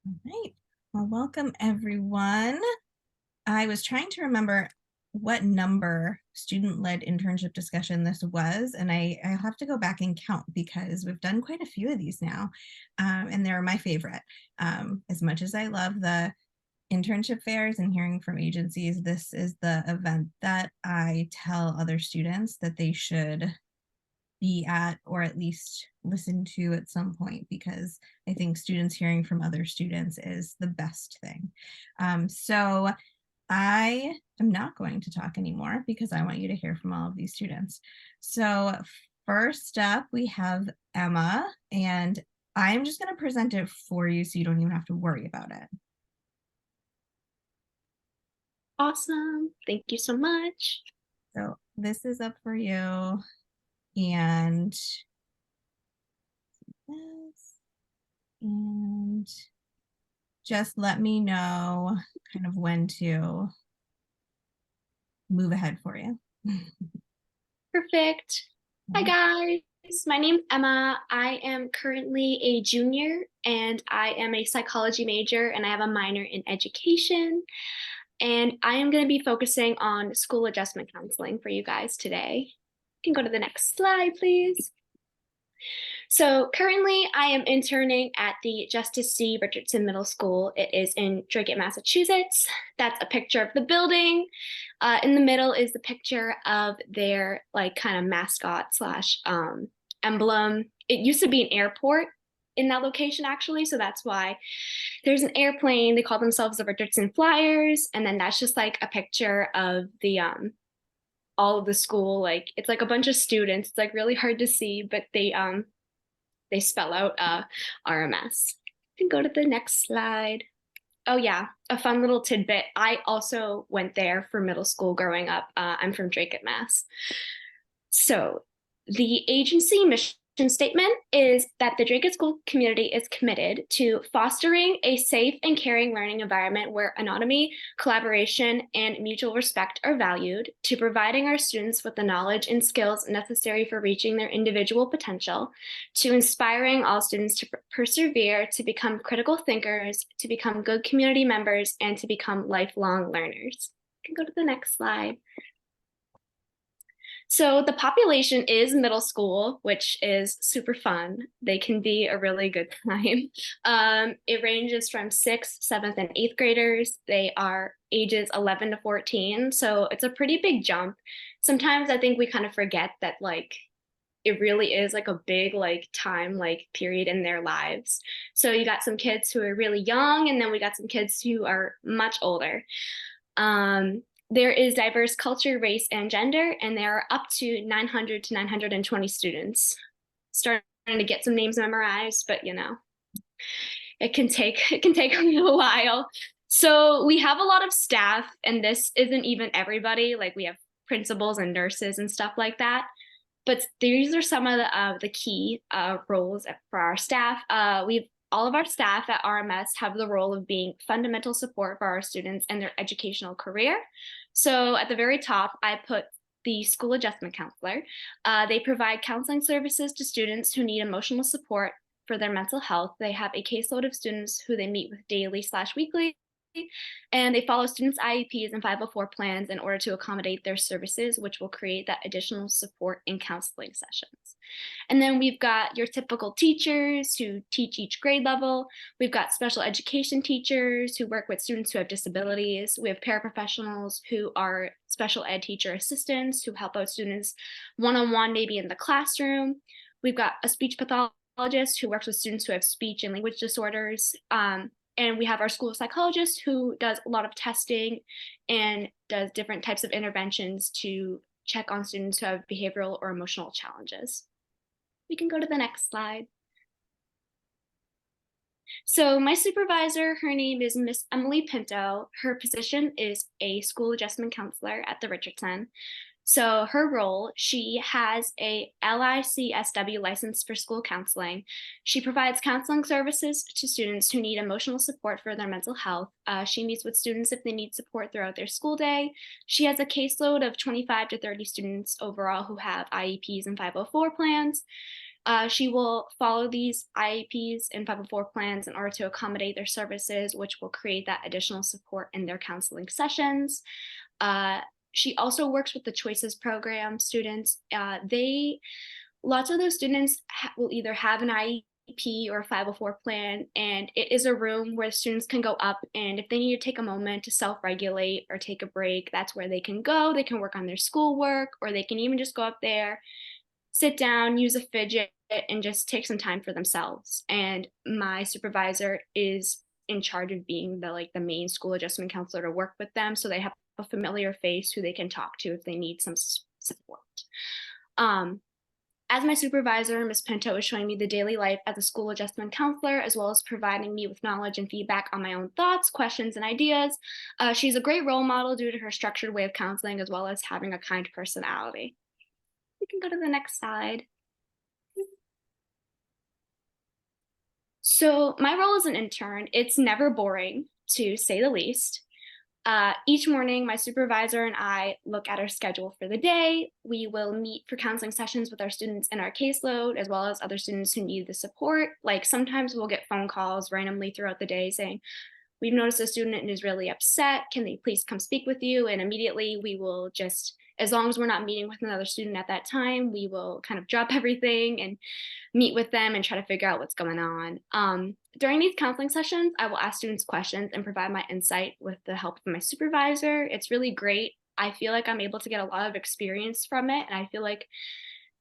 All right. Well, welcome everyone. I was trying to remember what number student-led internship discussion this was, and I'll have to go back and count because we've done quite a few of these now, and they're my favorite. As much as I love the internship fairs and hearing from agencies, this is the event that I tell other students that they should be at or at least listen to at some point, because I think students hearing from other students is the best thing. So I am not going to talk anymore because I want you to hear from all of these students. So first up, we have Emma, and I'm just going to present it for you so you don't even have to worry about it. Awesome. Thank you so much. So this is up for you, and this, and just let me know kind of when to move ahead for you. Perfect. Hi, guys. My name's Emma. I am currently a junior and I am a psychology major and I have a minor in education. And I am going to be focusing on school adjustment counseling for you guys today. You can go to the next slide, please. So currently I am interning at the Justice C. Richardson Middle School. It is in Drake, Massachusetts. That's a picture of the building. In the middle is the picture of their like kind of mascot slash emblem. It used to be an airport in that location actually, so that's why there's an airplane. They call themselves the Richardson Flyers, and then that's just like a picture of the all of the school. Like it's like a bunch of students. It's like really hard to see, but they spell out RMS. You can go to the next slide. Oh yeah, a fun little tidbit. I also went there for middle school growing up. I'm from Drake, Mass. So the agency mission statement is that the Drake School community is committed to fostering a safe and caring learning environment where autonomy, collaboration, and mutual respect are valued, to providing our students with the knowledge and skills necessary for reaching their individual potential, to inspiring all students to persevere, to become critical thinkers, to become good community members, and to become lifelong learners. You can go to the next slide. So the population is middle school, which is super fun. They can be a really good time. It ranges from 6th, 7th, and 8th graders. They are ages 11 to 14. So it's a pretty big jump. Sometimes I think we kind of forget that like it really is like a big like time like period in their lives. So you got some kids who are really young, and then we got some kids who are much older. There is diverse culture, race, and gender, and there are up to 900 to 920 students. Starting to get some names memorized, but you know, it can take a little while. So we have a lot of staff, and this isn't even everybody. Like we have principals and nurses and stuff like that. But these are some of the key roles for our staff. We've all of our staff at RMS have the role of being fundamental support for our students and their educational career. So at the very top, I put the school adjustment counselor. They provide counseling services to students who need emotional support for their mental health. They have a caseload of students who they meet with daily/weekly, and they follow students' IEPs and 504 plans in order to accommodate their services, which will create that additional support in counseling sessions. And then we've got your typical teachers who teach each grade level. We've got special education teachers who work with students who have disabilities. We have paraprofessionals who are special ed teacher assistants who help out students one-on-one, maybe in the classroom. We've got a speech pathologist who works with students who have speech and language disorders. And we have our school psychologist who does a lot of testing and does different types of interventions to check on students who have behavioral or emotional challenges. We can go to the next slide. So my supervisor, her name is Miss Emily Pinto. Her position is a school adjustment counselor at the Richardson. So her role, she has a LICSW license for school counseling. She provides counseling services to students who need emotional support for their mental health. She meets with students if they need support throughout their school day. She has a caseload of 25 to 30 students overall who have IEPs and 504 plans. She will follow these IEPs and 504 plans in order to accommodate their services, which will create that additional support in their counseling sessions. Uh, she also works with the Choices program students. They Lots of those students will either have an IEP or a 504 plan, and it is a room where students can go up, and if they need to take a moment to self-regulate or take a break, that's where they can go. They can work on their schoolwork, or they can even just go up there, sit down, use a fidget, and just take some time for themselves. And my supervisor is in charge of being the main school adjustment counselor to work with them, so they have a familiar face who they can talk to if they need some support. Um, as my supervisor, Ms. Pinto is showing me the daily life as a school adjustment counselor, as well as providing me with knowledge and feedback on my own thoughts, questions, and ideas. She's a great role model due to her structured way of counseling, as well as having a kind personality. We can go to the next slide. So my role as an intern, it's never boring, to say the least. Each morning, my supervisor and I look at our schedule for the day. We will meet for counseling sessions with our students in our caseload, as well as other students who need the support. Like sometimes we'll get phone calls randomly throughout the day saying, we've noticed a student is really upset. Can they please come speak with you? And immediately we will just, as long as we're not meeting with another student at that time, we will kind of drop everything and meet with them and try to figure out what's going on. During these counseling sessions, I will ask students questions and provide my insight with the help of my supervisor. It's really great. I feel like I'm able to get a lot of experience from it. And I feel like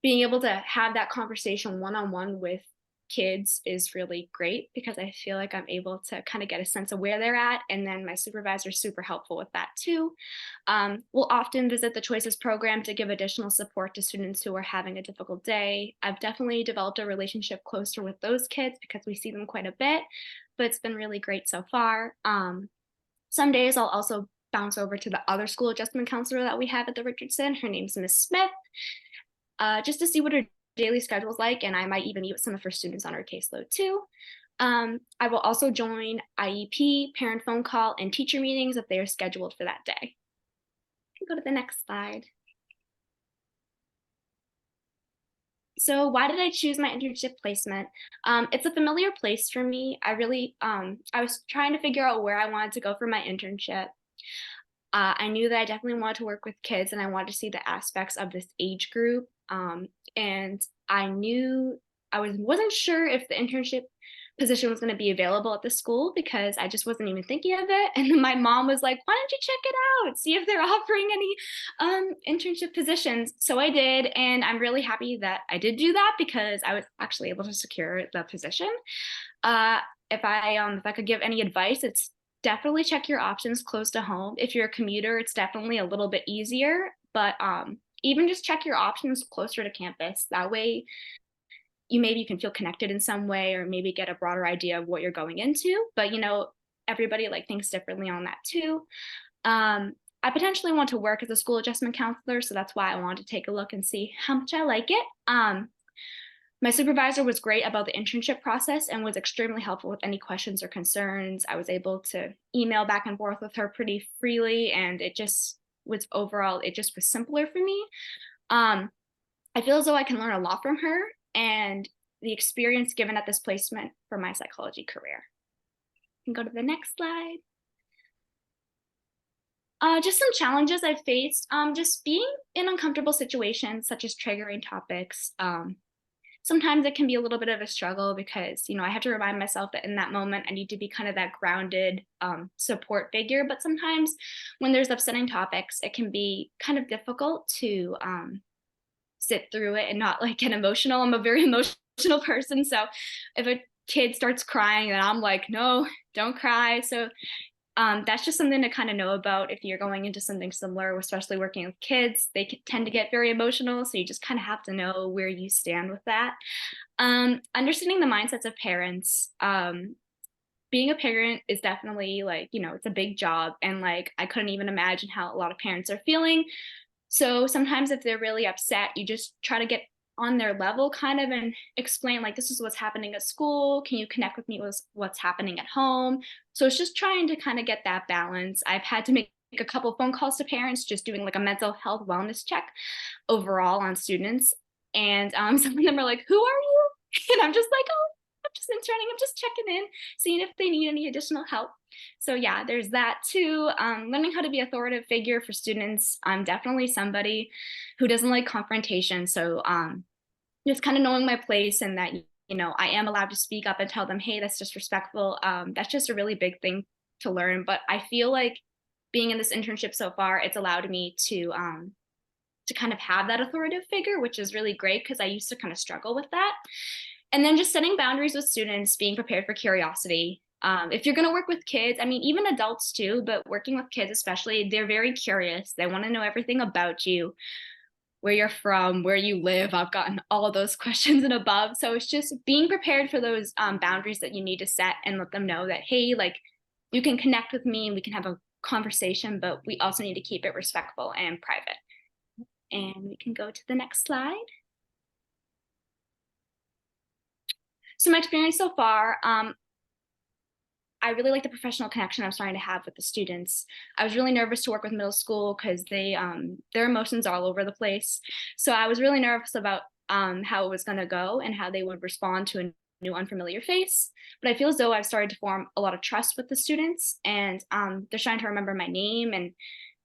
being able to have that conversation one-on-one with kids is really great because I feel like I'm able to kind of get a sense of where they're at. And then my supervisor is super helpful with that too. We'll often visit the Choices program to give additional support to students who are having a difficult day. I've definitely developed a relationship closer with those kids because we see them quite a bit, but it's been really great so far. Some days I'll also bounce over to the other school adjustment counselor that we have at the Richardson. Her name's Miss Smith, just to see what her daily schedule is like, and I might even meet with some of her students on her caseload too. I will also join IEP, parent phone call, and teacher meetings if they are scheduled for that day. Go to the next slide. So why did I choose my internship placement? It's a familiar place for me. I was trying to figure out where I wanted to go for my internship. I knew that I definitely wanted to work with kids and I wanted to see the aspects of this age group. And wasn't sure if the internship position was going to be available at the school because I just wasn't even thinking of it. And then my mom was like, why don't you check it out? See if they're offering any internship positions. So I did. And I'm really happy that I did do that because I was actually able to secure the position. If I could give any advice, it's definitely check your options close to home. If you're a commuter, it's definitely a little bit easier, but even just check your options closer to campus. That way you can feel connected in some way or maybe get a broader idea of what you're going into. But everybody thinks differently on that too. I potentially want to work as a school adjustment counselor, so that's why I wanted to take a look and see how much I like it. My supervisor was great about the internship process and was extremely helpful with any questions or concerns. I was able to email back and forth with her pretty freely, and it just was simpler for me. I feel as though I can learn a lot from her and the experience given at this placement for my psychology career. You can go to the next slide. Just some challenges I've faced. Just being in uncomfortable situations such as triggering topics. Sometimes it can be a little bit of a struggle because, I have to remind myself that in that moment, I need to be kind of that grounded support figure. But sometimes when there's upsetting topics, it can be kind of difficult to sit through it and not get emotional. I'm a very emotional person. So if a kid starts crying, then I'm like, no, don't cry. So that's just something to kind of know about if you're going into something similar, especially working with kids. They tend to get very emotional, so you just kind of have to know where you stand with that. Understanding the mindsets of parents. Being a parent is definitely it's a big job, and I couldn't even imagine how a lot of parents are feeling. So sometimes if they're really upset, you just try to get on their level kind of and explain this is what's happening at school. Can you connect with me with what's happening at home? So it's just trying to kind of get that balance. I've had to make a couple phone calls to parents, just doing a mental health wellness check overall on students. And some of them are like, "Who are you?" And I'm just like, "Oh, I'm just interning. I'm just checking in, seeing if they need any additional help." So yeah, there's that too. Learning how to be authoritative figure for students. I'm definitely somebody who doesn't like confrontation. So just kind of knowing my place and that I am allowed to speak up and tell them, hey, that's disrespectful. That's just a really big thing to learn. But I feel like being in this internship so far, it's allowed me to kind of have that authoritative figure, which is really great because I used to kind of struggle with that. And then just setting boundaries with students, being prepared for curiosity. If you're going to work with kids, I mean, even adults too, but working with kids especially, they're very curious. They want to know everything about you, where you're from, where you live. I've gotten all of those questions and above. So it's just being prepared for those boundaries that you need to set and let them know that, hey, like you can connect with me and we can have a conversation, but we also need to keep it respectful and private. And we can go to the next slide. So my experience so far, I really like the professional connection I'm starting to have with the students. I was really nervous to work with middle school because their emotions are all over the place. So I was really nervous about how it was going to go and how they would respond to a new unfamiliar face. But I feel as though I've started to form a lot of trust with the students, and they're starting to remember my name and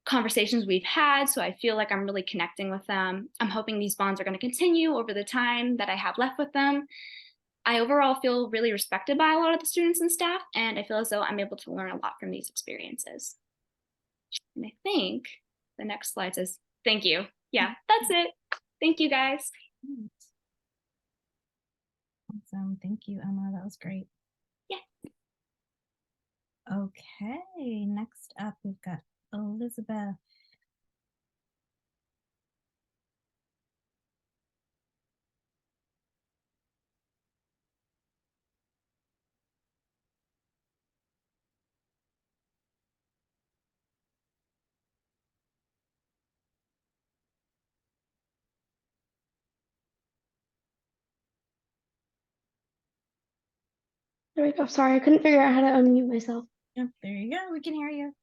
conversations we've had. So I feel like I'm really connecting with them. I'm hoping these bonds are going to continue over the time that I have left with them. I overall feel really respected by a lot of the students and staff, and I feel as though I'm able to learn a lot from these experiences. And I think the next slide says, thank you. Yeah, that's it. Thank you guys. Awesome. Thank you, Emma. That was great. Yeah. Okay, next up we've got Elizabeth. There we go. Sorry, I couldn't figure out how to unmute myself. Yep, there you go. We can hear you.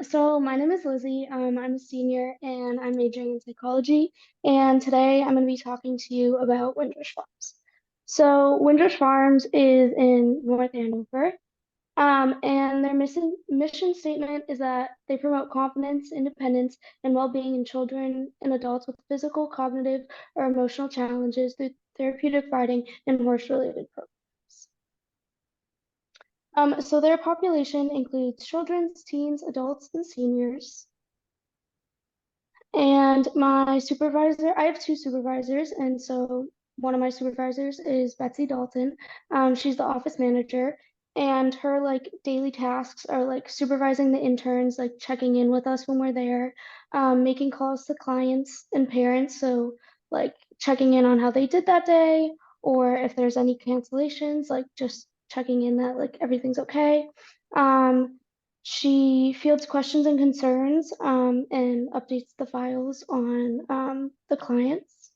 So my name is Lizzie. I'm a senior and I'm majoring in psychology. And today I'm going to be talking to you about Windrush Farms. So Windrush Farms is in North Andover. And their mission statement is that they promote confidence, independence, and well-being in children and adults with physical, cognitive, or emotional challenges through therapeutic riding and horse-related programs. So their population includes children, teens, adults, and seniors. And my supervisor, I have two supervisors, and so one of my supervisors is Betsy Dalton. She's the office manager, and her like daily tasks are like supervising the interns, like checking in with us when we're there, making calls to clients and parents, so like checking in on how they did that day, or if there's any cancellations, like just checking in that like everything's okay. She fields questions and concerns and updates the files on the clients.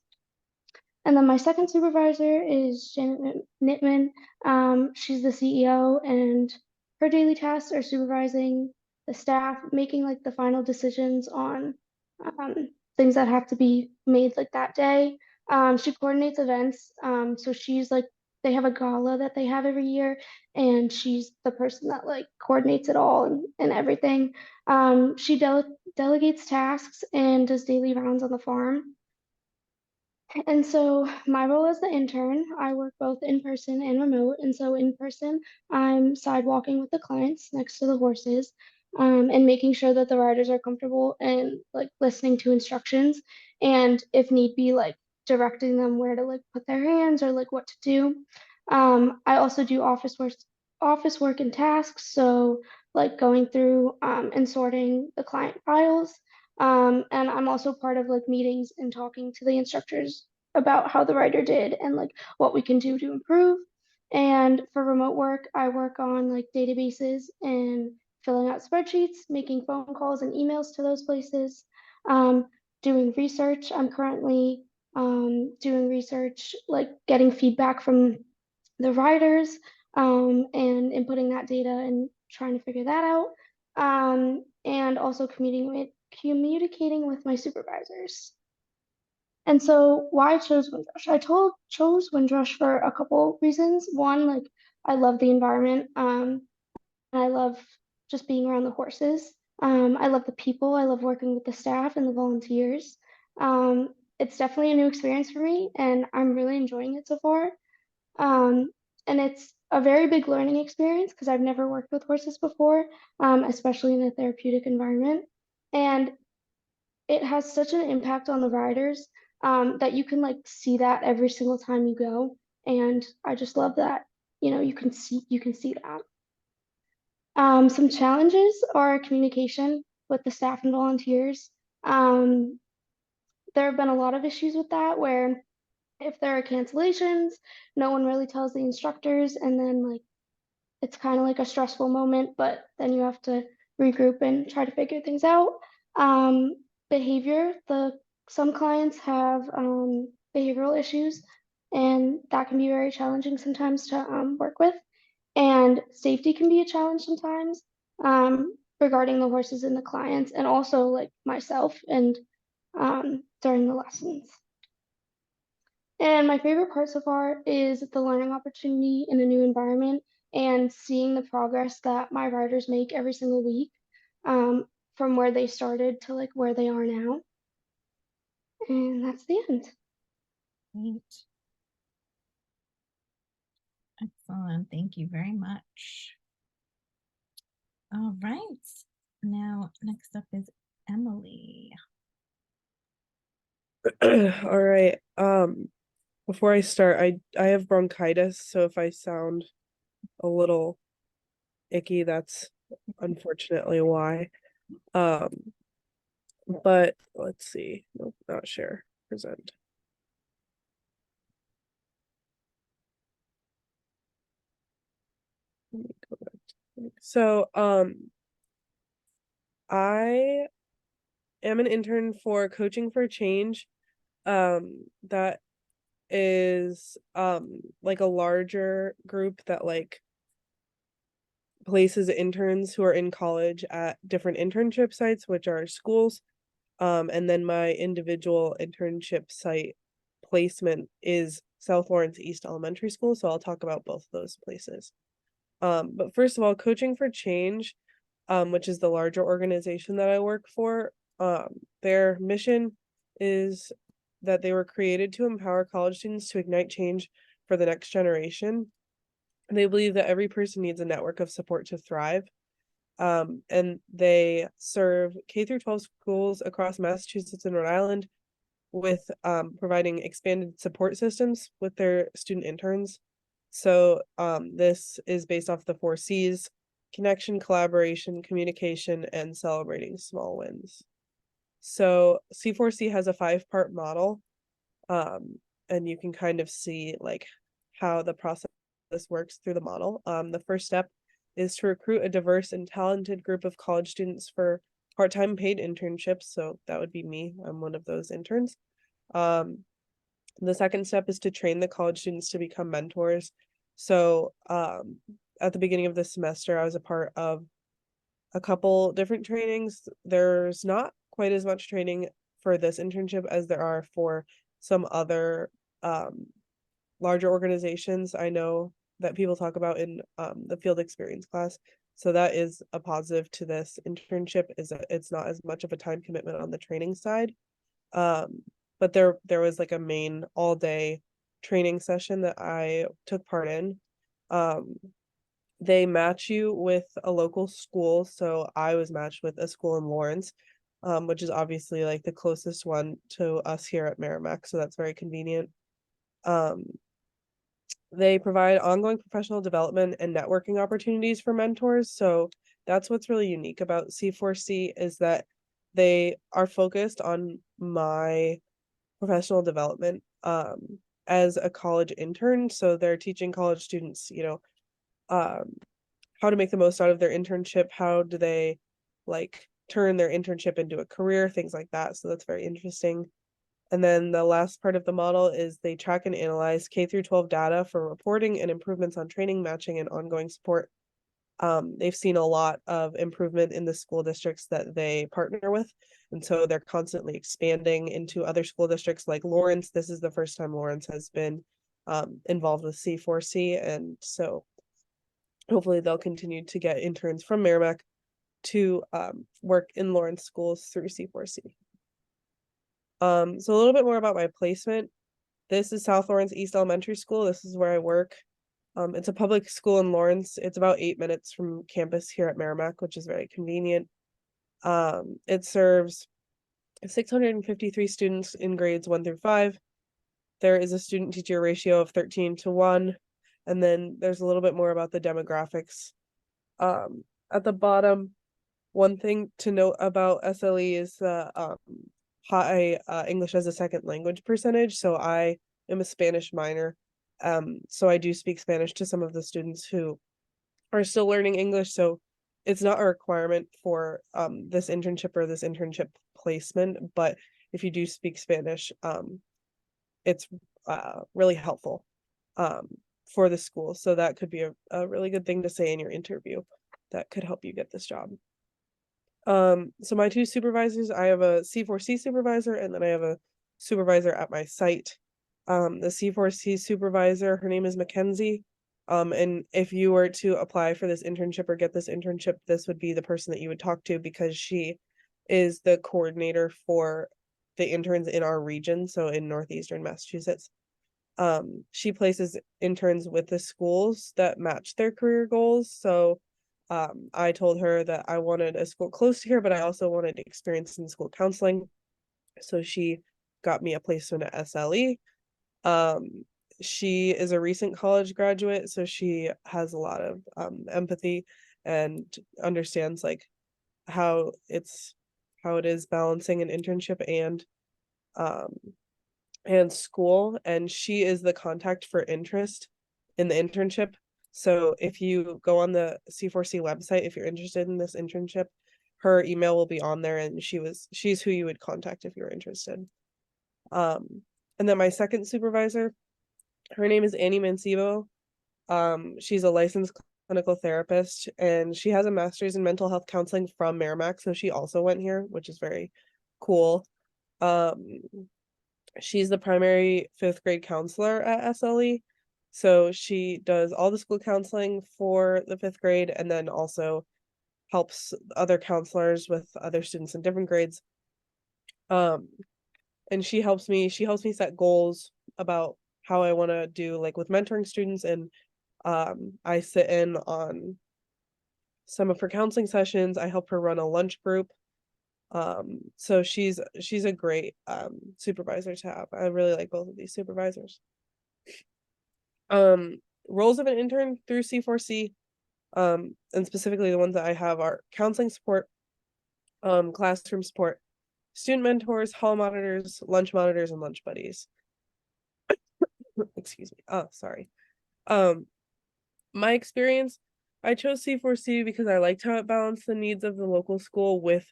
And then my second supervisor is Janet Nittman. She's the CEO, and her daily tasks are supervising the staff, making like the final decisions on things that have to be made like that day. She coordinates events. So she's like, they have a gala that they have every year, and she's the person that like coordinates it all and everything. She delegates tasks and does daily rounds on the farm. And so my role as the intern, I work both in person and remote. And so in person, I'm sidewalking with the clients next to the horses, and making sure that the riders are comfortable and like listening to instructions. And if need be, like directing them where to like put their hands or like what to do. I also do office work and tasks. So like going through and sorting the client files. And I'm also part of like meetings and talking to the instructors about how the writer did and like what we can do to improve. And for remote work, I work on like databases and filling out spreadsheets, making phone calls and emails to those places, um, doing research. I'm currently doing research, like getting feedback from the writers and inputting that data and trying to figure that out. And also communicating with my supervisors. And so why I chose Windrush? Chose Windrush for a couple reasons. One, like I love the environment. And I love just being around the horses. I love the people. I love working with the staff and the volunteers. It's definitely a new experience for me, and I'm really enjoying it so far. Um, and it's a very big learning experience because I've never worked with horses before, especially in a therapeutic environment. And it has such an impact on the riders, that you can like see that every single time you go. And I just love that, you can see that. Some challenges are communication with the staff and volunteers. Um, there have been a lot of issues with that where if there are cancellations, no one really tells the instructors, and then like it's kind of like a stressful moment, but then you have to regroup and try to figure things out. Um, behavior, the some clients have behavioral issues, and that can be very challenging sometimes to work with. And safety can be a challenge sometimes, regarding the horses and the clients, and also like myself and during the lessons. And my favorite part so far is the learning opportunity in a new environment and seeing the progress that my riders make every single week, from where they started to like where they are now. And that's the end. Great. Excellent. Thank you very much. All right. Now, next up is Emily. All right. Before I start, I have bronchitis, so if I sound a little icky, that's unfortunately why. But let's see. Nope, not share. Present. Let me go back to So, I am an intern for Coaching for Change. That is like a larger group that like places interns who are in college at different internship sites, which are schools. And then my individual internship site placement is South Lawrence East Elementary School. So I'll talk about both of those places. But first of all, Coaching for Change, which is the larger organization that I work for, their mission is that they were created to empower college students to ignite change for the next generation. They believe that every person needs a network of support to thrive. And they serve K through 12 schools across Massachusetts and Rhode Island with providing expanded support systems with their student interns. So this is based off the 4 C's: connection, collaboration, communication, and celebrating small wins. So C4C has a 5-part model, and you can kind of see like how the process works through the model. The first step is to recruit a diverse and talented group of college students for part-time paid internships. So that would be me. I'm one of those interns. The second step is to train the college students to become mentors. So at the beginning of the semester, I was a part of a couple different trainings. There's not quite as much training for this internship as there are for some other larger organizations I know that people talk about in the field experience class. So that is a positive to this internship, is that it's not as much of a time commitment on the training side. But there was like a main all day training session that I took part in. They match you with a local school. So I was matched with a school in Lawrence, which is obviously like the closest one to us here at Merrimack. So that's very convenient. They provide ongoing professional development and networking opportunities for mentors. So that's what's really unique about C4C, is that they are focused on my professional development as a college intern. So they're teaching college students, how to make the most out of their internship. How do they like turn their internship into a career, things like that. So that's very interesting. And then the last part of the model is they track and analyze K through 12 data for reporting and improvements on training, matching, and ongoing support they've seen a lot of improvement in the school districts that they partner with. And so they're constantly expanding into other school districts like Lawrence. This is the first time Lawrence has been involved with C4C. And so hopefully they'll continue to get interns from Merrimack to work in Lawrence schools through C4C. So a little bit more about my placement. This is South Lawrence East Elementary School. This is where I work. It's a public school in Lawrence. It's about 8 minutes from campus here at Merrimack, which is very convenient. It serves 653 students in grades 1 through 5. There is a student teacher ratio of 13:1. And then there's a little bit more about the demographics. At the bottom, one thing to note about SLE is the high English as a second language percentage. So I am a Spanish minor. So I do speak Spanish to some of the students who are still learning English. So it's not a requirement for this internship or this internship placement, but if you do speak Spanish, it's really helpful for the school. So that could be a really good thing to say in your interview that could help you get this job. So my two supervisors, I have a C4C supervisor and then I have a supervisor at my site. The C4C supervisor, her name is Mackenzie. And if you were to apply for this internship or get this internship, this would be the person that you would talk to because she is the coordinator for the interns in our region, so in Northeastern Massachusetts. She places interns with the schools that match their career goals. So I told her that I wanted a school close to here, but I also wanted experience in school counseling. So she got me a placement at SLE. She is a recent college graduate, so she has a lot of empathy and understands like how it is balancing an internship and school, and she is the contact for interest in the internship. So if you go on the C4C website, if you're interested in this internship, her email will be on there and she's who you would contact if you're interested. And then my second supervisor, her name is Annie Mancebo. She's a licensed clinical therapist and she has a master's in mental health counseling from Merrimack. So she also went here, which is very cool. She's the primary 5th grade counselor at SLE. So she does all the school counseling for the 5th grade and then also helps other counselors with other students in different grades. And she helps me set goals about how I want to do like with mentoring students, and I sit in on some of her counseling sessions. I help her run a lunch group. So she's a great supervisor to have. I really like both of these supervisors. Roles of an intern through C4C, and specifically the ones that I have are counseling support, classroom support, student mentors, hall monitors, and lunch buddies. Excuse me. Oh, sorry. My experience, I chose C4C because I liked how it balanced the needs of the local school with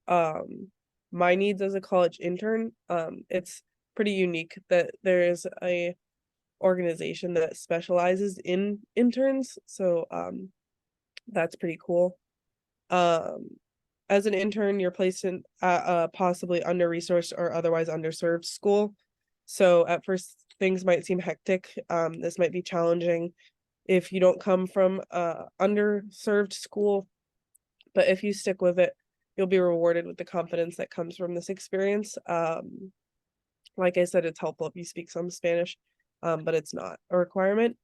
my needs as a college intern. It's pretty unique that there is a organization that specializes in interns, so that's pretty cool. As an intern, you're placed in a possibly under-resourced or otherwise underserved school. So at first things might seem hectic. This might be challenging if you don't come from a underserved school, but if you stick with it, you'll be rewarded with the confidence that comes from this experience. Like I said, it's helpful if you speak some Spanish, but it's not a requirement.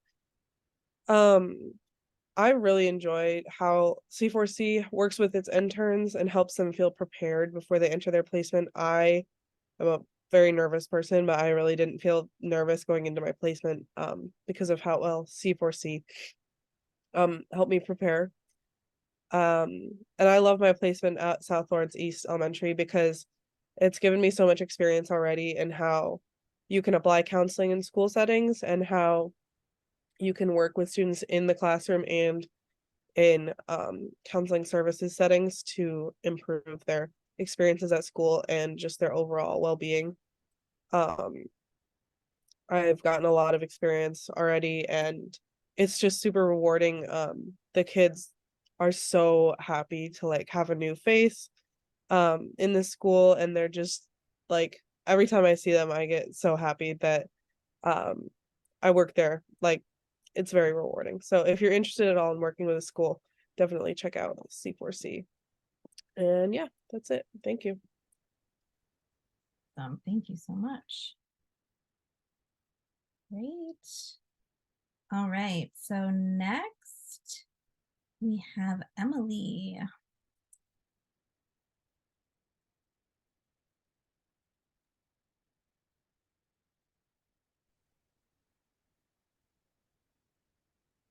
I really enjoyed how C4C works with its interns and helps them feel prepared before they enter their placement. I am a very nervous person, but I really didn't feel nervous going into my placement because of how well C4C helped me prepare. And I love my placement at South Lawrence East Elementary because it's given me so much experience already in how you can apply counseling in school settings and how you can work with students in the classroom and in counseling services settings to improve their experiences at school and just their overall well-being. I've gotten a lot of experience already and it's just super rewarding. The kids are so happy to like have a new face in the school, and they're just like, every time I see them I get so happy that um I work there. Like, it's very rewarding. So if you're interested at all in working with a school, definitely check out C4C. And yeah, that's it. Thank you. Thank you so much. Great. All right, so next we have Emily.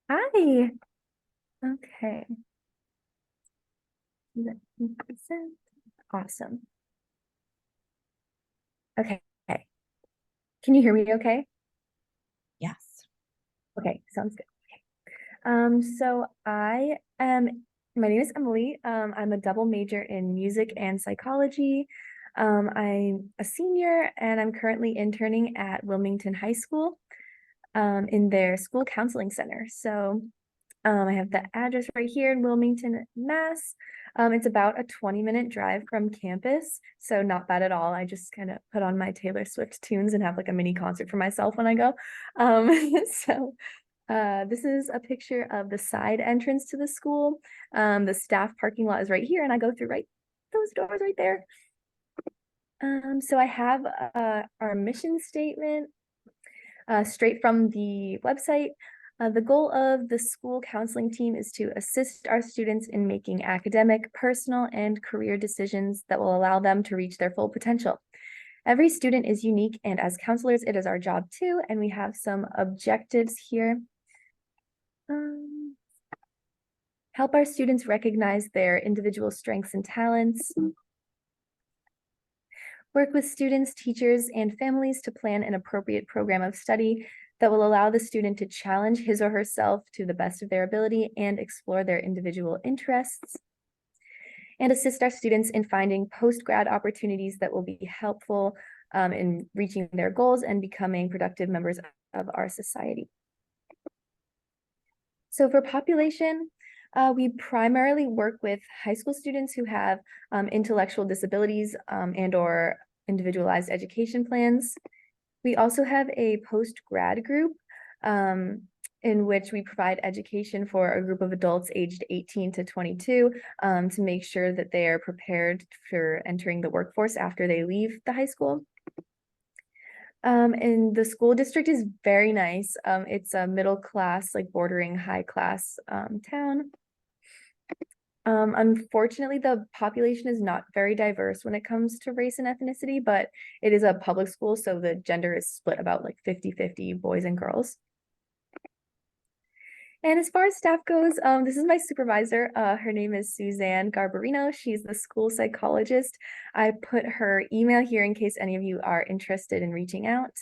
Hi. Okay. Awesome. Okay. Can you hear me okay? Yes. Okay, sounds good. So my name is Emily. I'm a double major in music and psychology. I'm a senior and I'm currently interning at Wilmington High School, in their school counseling center. So I have the address right here in Wilmington, Mass. It's about a 20-minute drive from campus, so not bad at all. I just kind of put on my Taylor Swift tunes and have like a mini concert for myself when I go. This is a picture of the side entrance to the school. The staff parking lot is right here, and I go through those doors right there. So I have our mission statement straight from the website. The goal of the school counseling team is to assist our students in making academic, personal, and career decisions that will allow them to reach their full potential. Every student is unique, and as counselors, it is our job too, and we have some objectives here. Help our students recognize their individual strengths and talents. Work with students, teachers, and families to plan an appropriate program of study that will allow the student to challenge his or herself to the best of their ability and explore their individual interests. And assist our students in finding post-grad opportunities that will be helpful in reaching their goals and becoming productive members of our society. So for population, we primarily work with high school students who have intellectual disabilities and or individualized education plans. We also have a post-grad group in which we provide education for a group of adults aged 18 to 22 to make sure that they are prepared for entering the workforce after they leave the high school. And the school district is very nice. It's a middle class, like bordering high class town. Unfortunately, the population is not very diverse when it comes to race and ethnicity, but it is a public school, so the gender is split about like 50-50 boys and girls. And as far as staff goes, this is my supervisor. Her name is Suzanne Garbarino. She's the school psychologist. I put her email here in case any of you are interested in reaching out.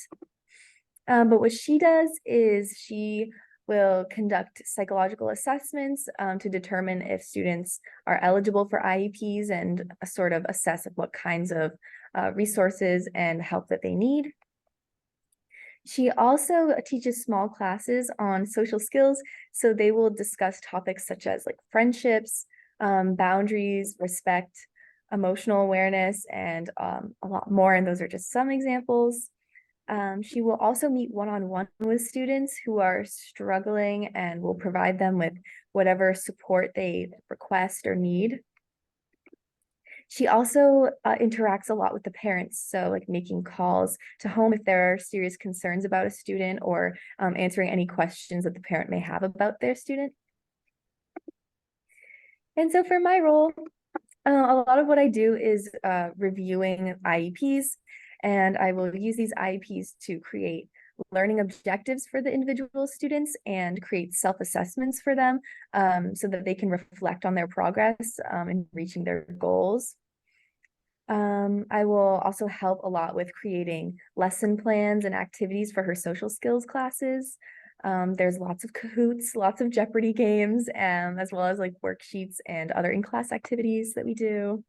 But what she does is she will conduct psychological assessments to determine if students are eligible for IEPs and sort of assess what kinds of resources and help that they need. She also teaches small classes on social skills, so they will discuss topics such as like friendships, boundaries, respect, emotional awareness, and a lot more, and those are just some examples. She will also meet one-on-one with students who are struggling and will provide them with whatever support they request or need. She also interacts a lot with the parents, so like making calls to home if there are serious concerns about a student or answering any questions that the parent may have about their student. And so for my role, a lot of what I do is reviewing IEPs, and I will use these IEPs to create learning objectives for the individual students and create self-assessments for them so that they can reflect on their progress in reaching their goals. I will also help a lot with creating lesson plans and activities for her social skills classes. There's lots of Kahoots, lots of Jeopardy games, as well as like worksheets and other in-class activities that we do.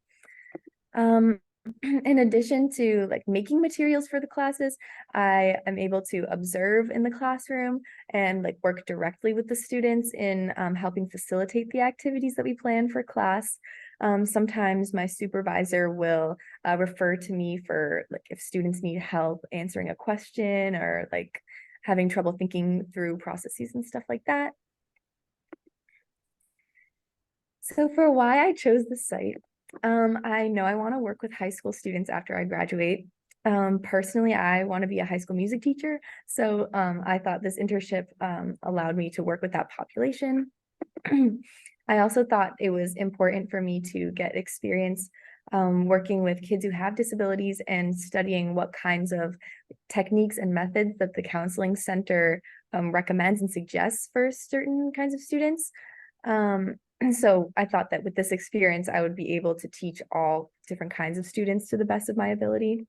in addition to like making materials for the classes, I am able to observe in the classroom and like work directly with the students in helping facilitate the activities that we plan for class. Sometimes my supervisor will refer to me for like if students need help answering a question or like having trouble thinking through processes and stuff like that. So for why I chose this site, I know I want to work with high school students after I graduate. Personally, I want to be a high school music teacher. So I thought this internship allowed me to work with that population. I also thought it was important for me to get experience working with kids who have disabilities and studying what kinds of techniques and methods that the counseling center recommends and suggests for certain kinds of students. So I thought that with this experience, I would be able to teach all different kinds of students to the best of my ability.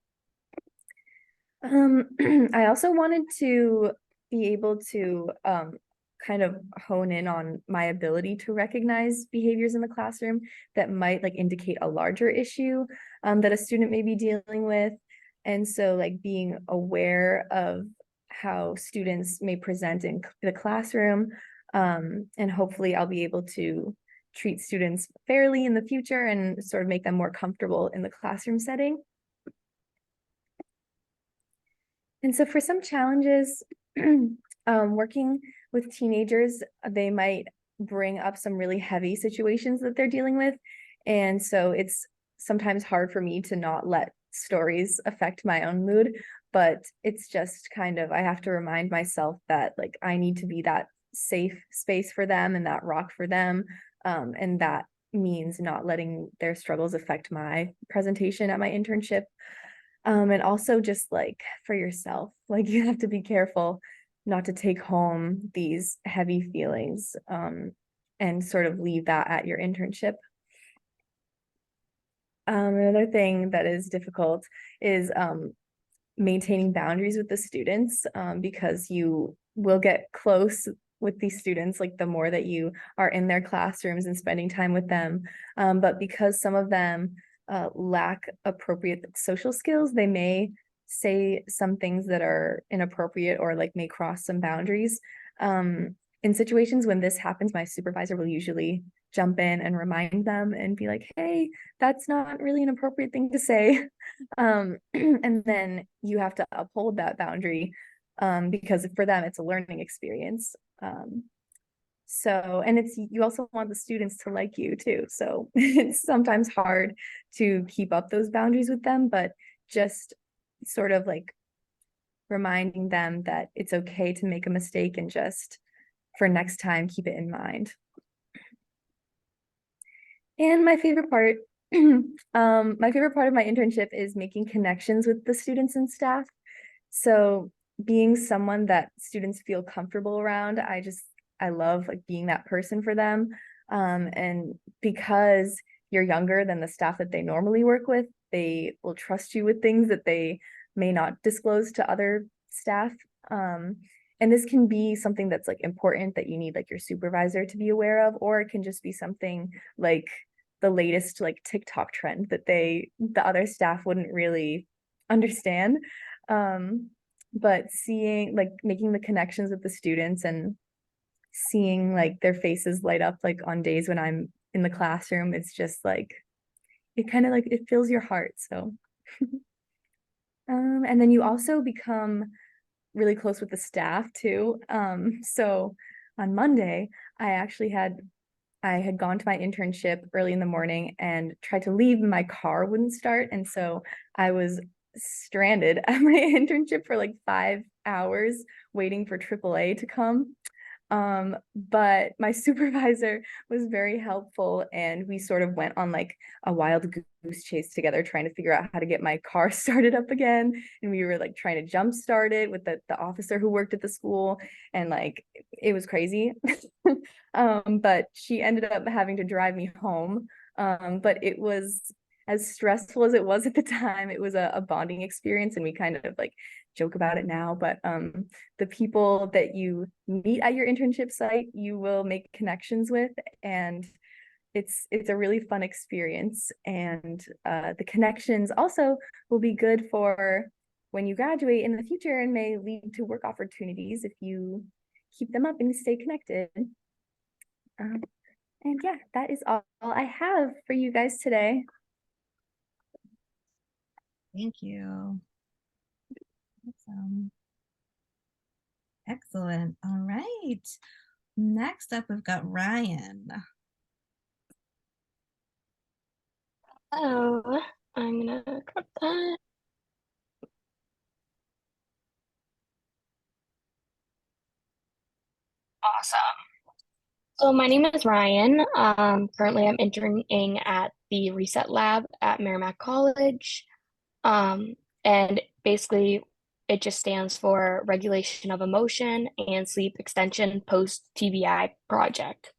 I also wanted to be able to kind of hone in on my ability to recognize behaviors in the classroom that might like indicate a larger issue that a student may be dealing with. And so like being aware of how students may present in the classroom, and hopefully I'll be able to treat students fairly in the future and sort of make them more comfortable in the classroom setting. And so for some challenges, working with teenagers, they might bring up some really heavy situations that they're dealing with. And so it's sometimes hard for me to not let stories affect my own mood, but it's just kind of, I have to remind myself that like I need to be that safe space for them and that rock for them. And that means not letting their struggles affect my presentation at my internship. And also just like for yourself, like you have to be careful not to take home these heavy feelings and sort of leave that at your internship. Another thing that is difficult is maintaining boundaries with the students because you will get close with these students like the more that you are in their classrooms and spending time with them. But because some of them lack appropriate social skills, they may say some things that are inappropriate or like may cross some boundaries. In situations when this happens, my supervisor will usually jump in and remind them and be like, hey, that's not really an appropriate thing to say. And then you have to uphold that boundary because for them, it's a learning experience. So, and you also want the students to like you too. So it's sometimes hard to keep up those boundaries with them, but just sort of like reminding them that it's okay to make a mistake and just for next time, keep it in mind. And my favorite part, my favorite part of my internship is making connections with the students and staff. So being someone that students feel comfortable around, I love like being that person for them. And because you're younger than the staff that they normally work with, they will trust you with things that they may not disclose to other staff. And this can be something that's like important that you need like your supervisor to be aware of, or it can just be something like the latest like TikTok trend that the other staff wouldn't really understand. But seeing like making the connections with the students and seeing like their faces light up like on days when I'm in the classroom, it's just like it kind of like it fills your heart. So and then you also become really close with the staff too. So on Monday, I had gone to my internship early in the morning and tried to leave, and my car wouldn't start. And so I was stranded at my internship for like 5 hours waiting for AAA to come. But my supervisor was very helpful and we sort of went on like a wild goose chase together trying to figure out how to get my car started up again. And we were like trying to jump start it with the officer who worked at the school, and like it was crazy. But she ended up having to drive me home. But it was as stressful as it was at the time. It was a bonding experience, and we kind of like joke about it now, but the people that you meet at your internship site, you will make connections with, and it's a really fun experience, and the connections also will be good for when you graduate in the future and may lead to work opportunities if you keep them up and stay connected. And yeah, that is all I have for you guys today. Thank you. Awesome. Excellent. All right. Next up, we've got Ryan. Oh, I'm gonna grab that. Awesome. So my name is Ryan. Currently I'm interning at the Reset Lab at Merrimack College. And basically it just stands for Regulation of Emotion and Sleep Extension Post TBI Project.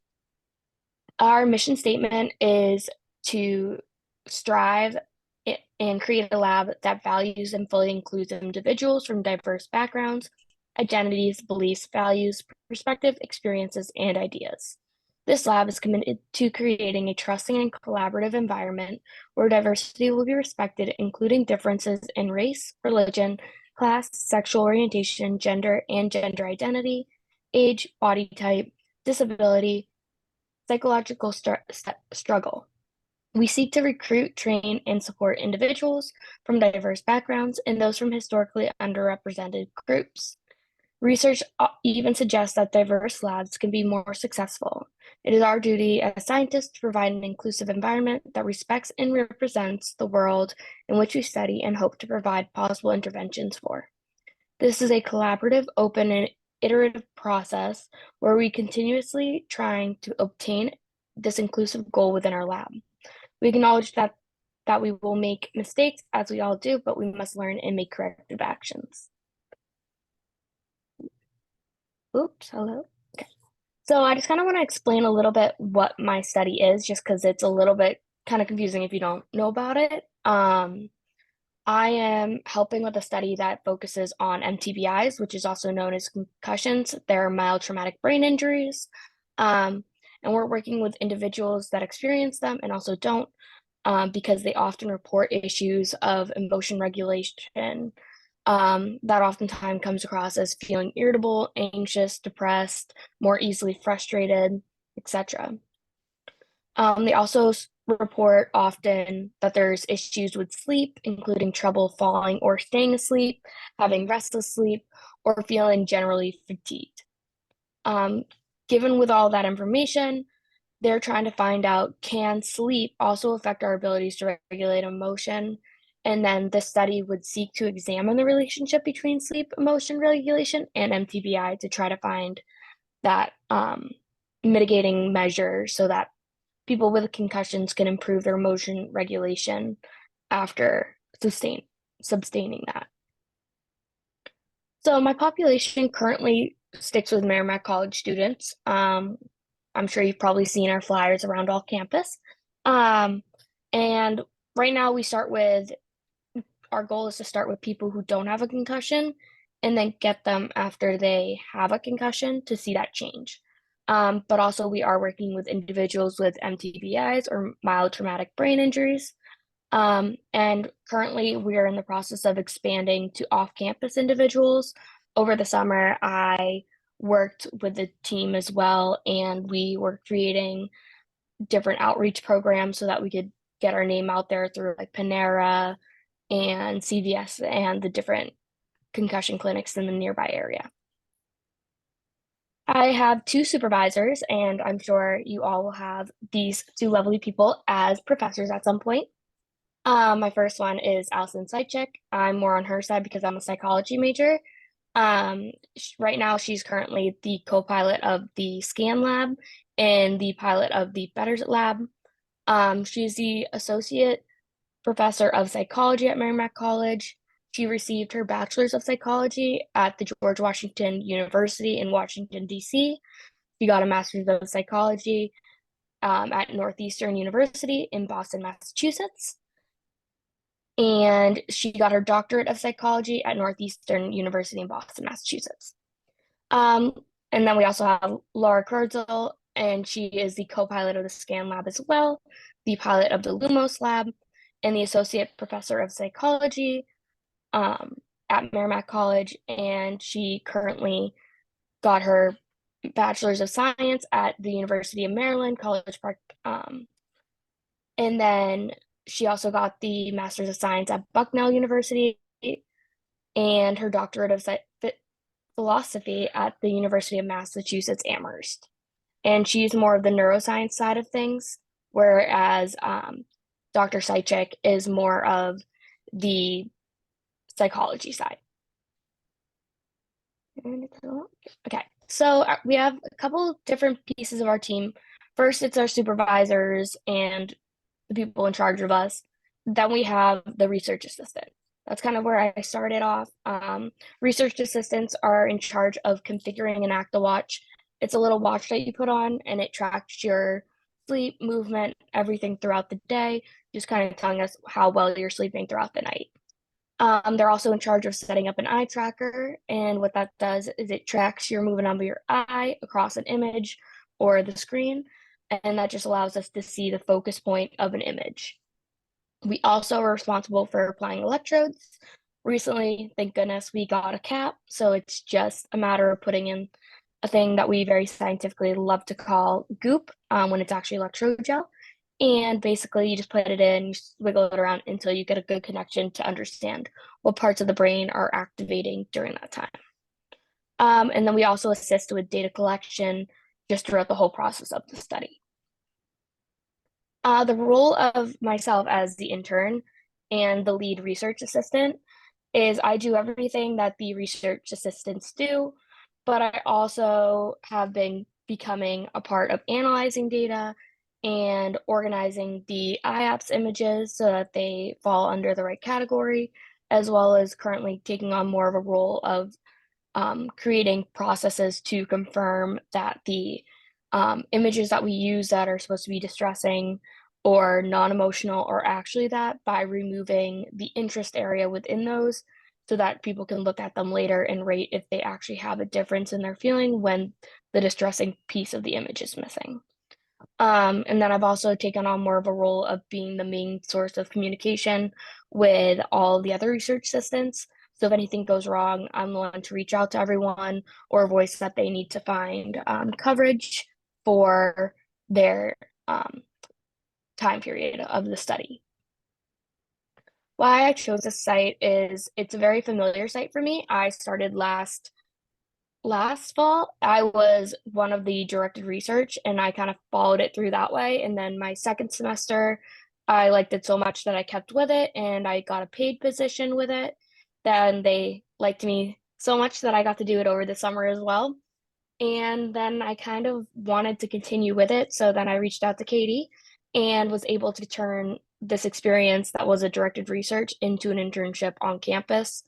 Our mission statement is to strive and create a lab that values and fully includes individuals from diverse backgrounds, identities, beliefs, values, perspective, experiences, and ideas. This lab is committed to creating a trusting and collaborative environment where diversity will be respected, including differences in race, religion, class, sexual orientation, gender and gender identity, age, body type, disability, psychological struggle. We seek to recruit, train, and support individuals from diverse backgrounds and those from historically underrepresented groups. Research even suggests that diverse labs can be more successful. It is our duty as scientists to provide an inclusive environment that respects and represents the world in which we study and hope to provide possible interventions for. This is a collaborative, open, and iterative process where we continuously trying to obtain this inclusive goal within our lab. We acknowledge that we will make mistakes, as we all do, but we must learn and make corrective actions. Oops, hello. Okay. So I just kind of want to explain a little bit what my study is, just because it's a little bit kind of confusing if you don't know about it. I am helping with a study that focuses on MTBIs, which is also known as concussions. They're mild traumatic brain injuries. And we're working with individuals that experience them and also don't, because they often report issues of emotion regulation that oftentimes comes across as feeling irritable, anxious, depressed, more easily frustrated, etc. They also report often that there's issues with sleep, including trouble falling or staying asleep, having restless sleep, or feeling generally fatigued. Given with all that information, they're trying to find out, can sleep also affect our abilities to regulate emotion? And then the study would seek to examine the relationship between sleep, emotion regulation, and MTBI to try to find that mitigating measure so that people with concussions can improve their emotion regulation after sustaining that. So my population currently sticks with Merrimack College students. I'm sure you've probably seen our flyers around all campus. And right now our goal is to start with people who don't have a concussion and then get them after they have a concussion to see that change. But also we are working with individuals with MTBIs or mild traumatic brain injuries. And currently we are in the process of expanding to off-campus individuals. Over the summer, I worked with the team as well, and we were creating different outreach programs so that we could get our name out there through like Panera and CVS and the different concussion clinics in the nearby area. I have two supervisors, and I'm sure you all will have these two lovely people as professors at some point. My first one is Allison Seichek. I'm more on her side because I'm a psychology major. Right now, she's currently the co-pilot of the SCAN lab and the pilot of the Better lab. She's the associate professor of psychology at Merrimack College. She received her bachelor's of psychology at the George Washington University in Washington, D.C. She got a master's of psychology at Northeastern University in Boston, Massachusetts. And she got her doctorate of psychology at Northeastern University in Boston, Massachusetts. And then we also have Laura Kurzel, and she is the co-pilot of the SCAN lab as well, the pilot of the Lumos lab, and the associate professor of psychology at Merrimack College. And she currently got her bachelor's of science at the University of Maryland, College Park. And then she also got the master's of science at Bucknell University and her doctorate of philosophy at the University of Massachusetts Amherst. And she's more of the neuroscience side of things, whereas Dr. Seichik is more of the psychology side. Okay, so we have a couple different pieces of our team. First, it's our supervisors and the people in charge of us. Then we have the research assistant. That's kind of where I started off. Research assistants are in charge of configuring an ActiWatch. It's a little watch that you put on, and it tracks your sleep, movement, everything throughout the day, just kind of telling us how well you're sleeping throughout the night. They're also in charge of setting up an eye tracker, and what that does is it tracks your movement of your eye across an image or the screen, and that just allows us to see the focus point of an image. We also are responsible for applying electrodes. Recently, thank goodness, we got a cap, so it's just a matter of putting in a thing that we very scientifically love to call goop when it's actually electrode gel. And basically, you just put it in, you wiggle it around until you get a good connection to understand what parts of the brain are activating during that time. And then we also assist with data collection just throughout the whole process of the study. The role of myself as the intern and the lead research assistant is I do everything that the research assistants do, but I also have been becoming a part of analyzing data and organizing the IAPS images so that they fall under the right category, as well as currently taking on more of a role of creating processes to confirm that the images that we use that are supposed to be distressing or non-emotional are actually that, by removing the interest area within those so that people can look at them later and rate if they actually have a difference in their feeling when the distressing piece of the image is missing. And then I've also taken on more of a role of being the main source of communication with all the other research assistants. So if anything goes wrong, I'm the one to reach out to everyone or voice that they need to find coverage for their time period of the study. Why I chose this site is it's a very familiar site for me. I started last fall. I was one of the directed research and I kind of followed it through that way. And then my second semester, I liked it so much that I kept with it and I got a paid position with it. Then they liked me so much that I got to do it over the summer as well. And then I kind of wanted to continue with it. So then I reached out to Katie and was able to turn this experience that was a directed research into an internship on campus.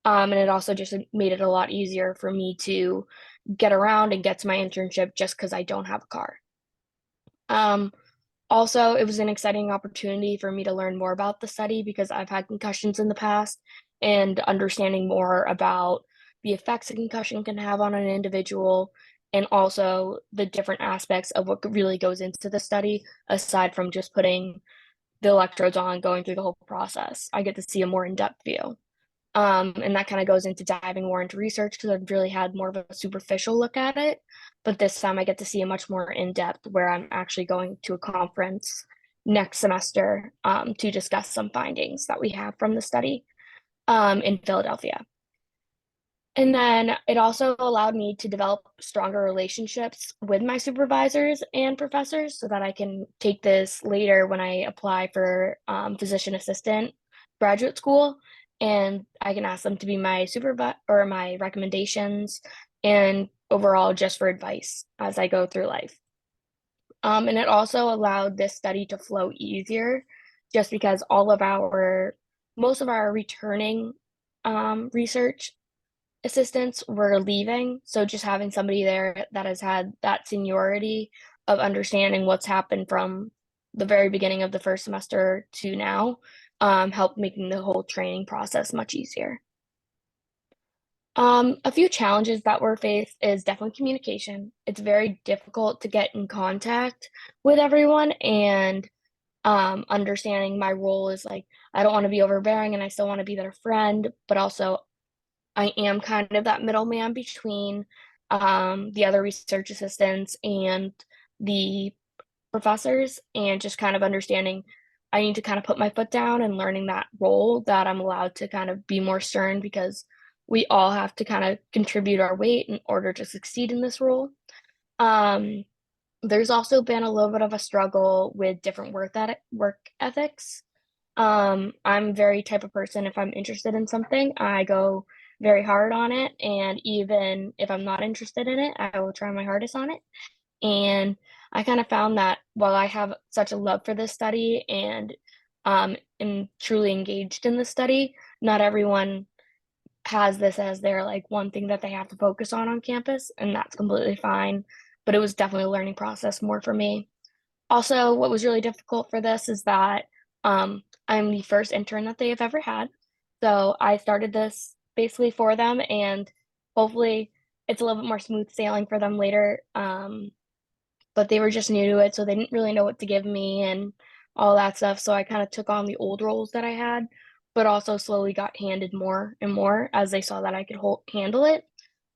And it also just made it a lot easier for me to get around and get to my internship just because I don't have a car. Also, it was an exciting opportunity for me to learn more about the study because I've had concussions in the past, and understanding more about the effects a concussion can have on an individual, and also the different aspects of what really goes into the study, aside from just putting the electrodes on, going through the whole process. I get to see a more in-depth view. And that kind of goes into diving more into research because I've really had more of a superficial look at it. But this time I get to see a much more in-depth, where I'm actually going to a conference next semester to discuss some findings that we have from the study in Philadelphia. And then it also allowed me to develop stronger relationships with my supervisors and professors so that I can take this later when I apply for physician assistant graduate school. And I can ask them to be my supervisor or my recommendations and overall just for advice as I go through life. And it also allowed this study to flow easier just because most of our returning research assistants were leaving. So just having somebody there that has had that seniority of understanding what's happened from the very beginning of the first semester to now helped making the whole training process much easier. A few challenges that we're faced is definitely communication. It's very difficult to get in contact with everyone, and understanding my role is like I don't want to be overbearing and I still want to be their friend, but also I am kind of that middleman between the other research assistants and the professors, and just kind of understanding I need to kind of put my foot down and learning that role that I'm allowed to kind of be more stern because we all have to kind of contribute our weight in order to succeed in this role. Um, there's also been a little bit of a struggle with different work ethics. I'm very type of person, if I'm interested in something, I go very hard on it, and even if I'm not interested in it, I will try my hardest on it. And I kind of found that while I have such a love for this study and am truly engaged in the study, not everyone has this as their like one thing that they have to focus on campus, and that's completely fine. But it was definitely a learning process more for me. Also, what was really difficult for this is that I'm the first intern that they have ever had. So I started this basically for them, and hopefully it's a little bit more smooth sailing for them later. But they were just new to it, so they didn't really know what to give me and all that stuff. So I kind of took on the old roles that I had, but also slowly got handed more and more as they saw that I could handle it.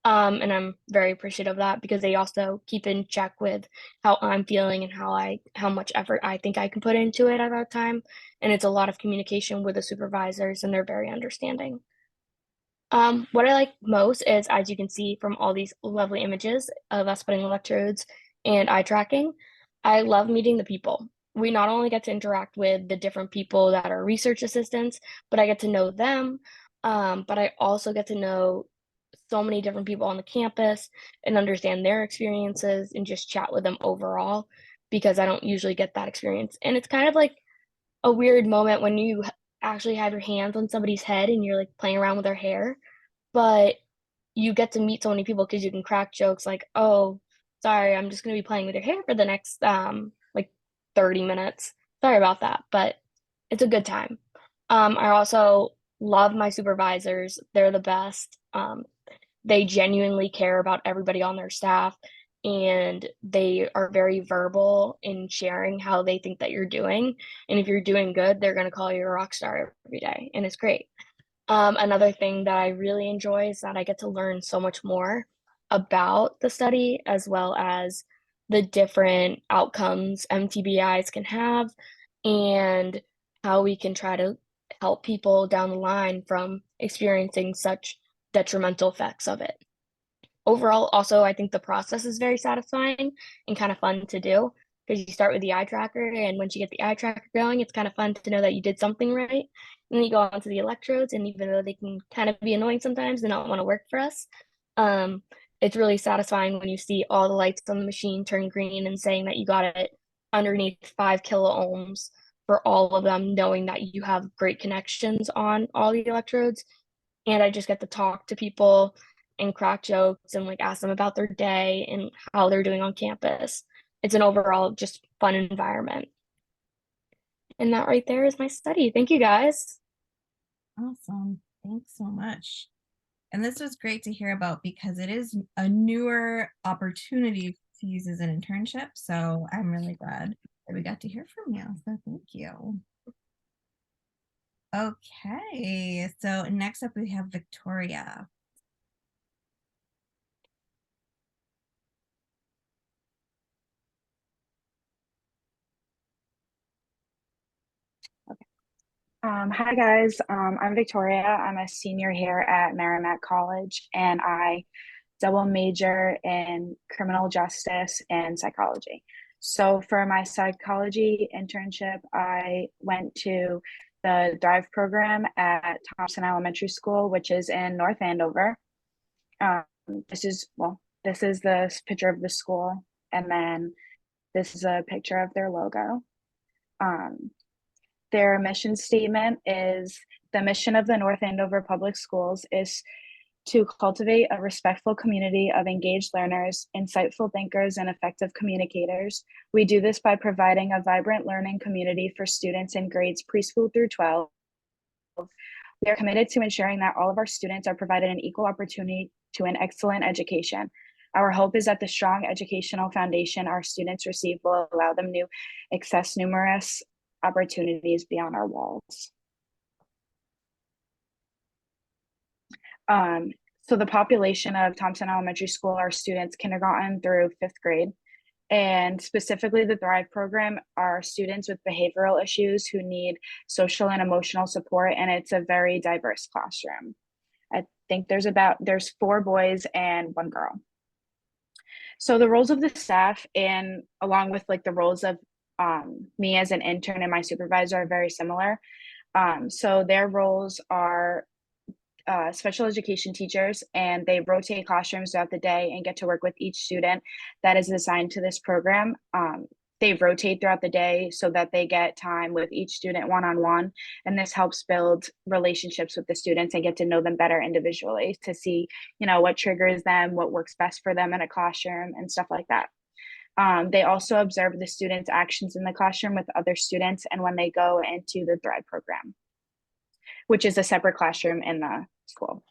And I'm very appreciative of that because they also keep in check with how I'm feeling and how much effort I think I can put into it at that time. And it's a lot of communication with the supervisors, and they're very understanding. What I like most is, as you can see from all these lovely images of us putting electrodes and eye tracking, I love meeting the people. We not only get to interact with the different people that are research assistants, but I get to know them. But I also get to know so many different people on the campus and understand their experiences and just chat with them overall because I don't usually get that experience. And it's kind of like a weird moment when you actually have your hands on somebody's head and you're like playing around with their hair, but you get to meet so many people because you can crack jokes like, "Oh, sorry, I'm just gonna be playing with your hair for the next like 30 minutes. Sorry about that," but it's a good time. I also love my supervisors. They're the best. They genuinely care about everybody on their staff, and they are very verbal in sharing how they think that you're doing. And if you're doing good, they're going to call you a rock star every day, and it's great. Another thing that I really enjoy is that I get to learn so much more about the study as well as the different outcomes MTBIs can have, and how we can try to help people down the line from experiencing such detrimental effects of it. Overall, also, I think the process is very satisfying and kind of fun to do because you start with the eye tracker, and once you get the eye tracker going, it's kind of fun to know that you did something right. And then you go on to the electrodes, and even though they can kind of be annoying sometimes and not want to work for us, um, it's really satisfying when you see all the lights on the machine turn green and saying that you got it underneath 5 kilo ohms for all of them, knowing that you have great connections on all the electrodes. And I just get to talk to people and crack jokes and like ask them about their day and how they're doing on campus. It's an overall just fun environment. And that right there is my study. Thank you guys. Awesome. Thanks so much. And this was great to hear about because it is a newer opportunity to use as an internship. So I'm really glad that we got to hear from you. So thank you. Okay, so next up we have Victoria. Hi guys, I'm Victoria. I'm a senior here at Merrimack College, and I double major in criminal justice and psychology. So for my psychology internship, I went to the Thrive program at Thompson Elementary School, which is in North Andover. Um, this is the picture of the school, and then this is a picture of their logo. Their mission statement is the mission of the North Andover Public Schools is to cultivate a respectful community of engaged learners, insightful thinkers, and effective communicators. We do this by providing a vibrant learning community for students in grades preschool through 12, We are committed to ensuring that all of our students are provided an equal opportunity to an excellent education. Our hope is that the strong educational foundation our students receive will allow them to access numerous opportunities beyond our walls. So the population of Thompson Elementary School are students kindergarten through 5th grade. And specifically the Thrive program are students with behavioral issues who need social and emotional support. And it's a very diverse classroom. I think there's 4 boys and 1 girl. So the roles of the staff, and along with like the roles of me as an intern and my supervisor, are very similar. So their roles are special education teachers, and they rotate classrooms throughout the day and get to work with each student that is assigned to this program. They rotate throughout the day so that they get time with each student one-on-one, and this helps build relationships with the students and get to know them better individually to see, what triggers them, what works best for them in a classroom and stuff like that. They also observe the students' actions in the classroom with other students and when they go into the Thrive program, which is a separate classroom in the school.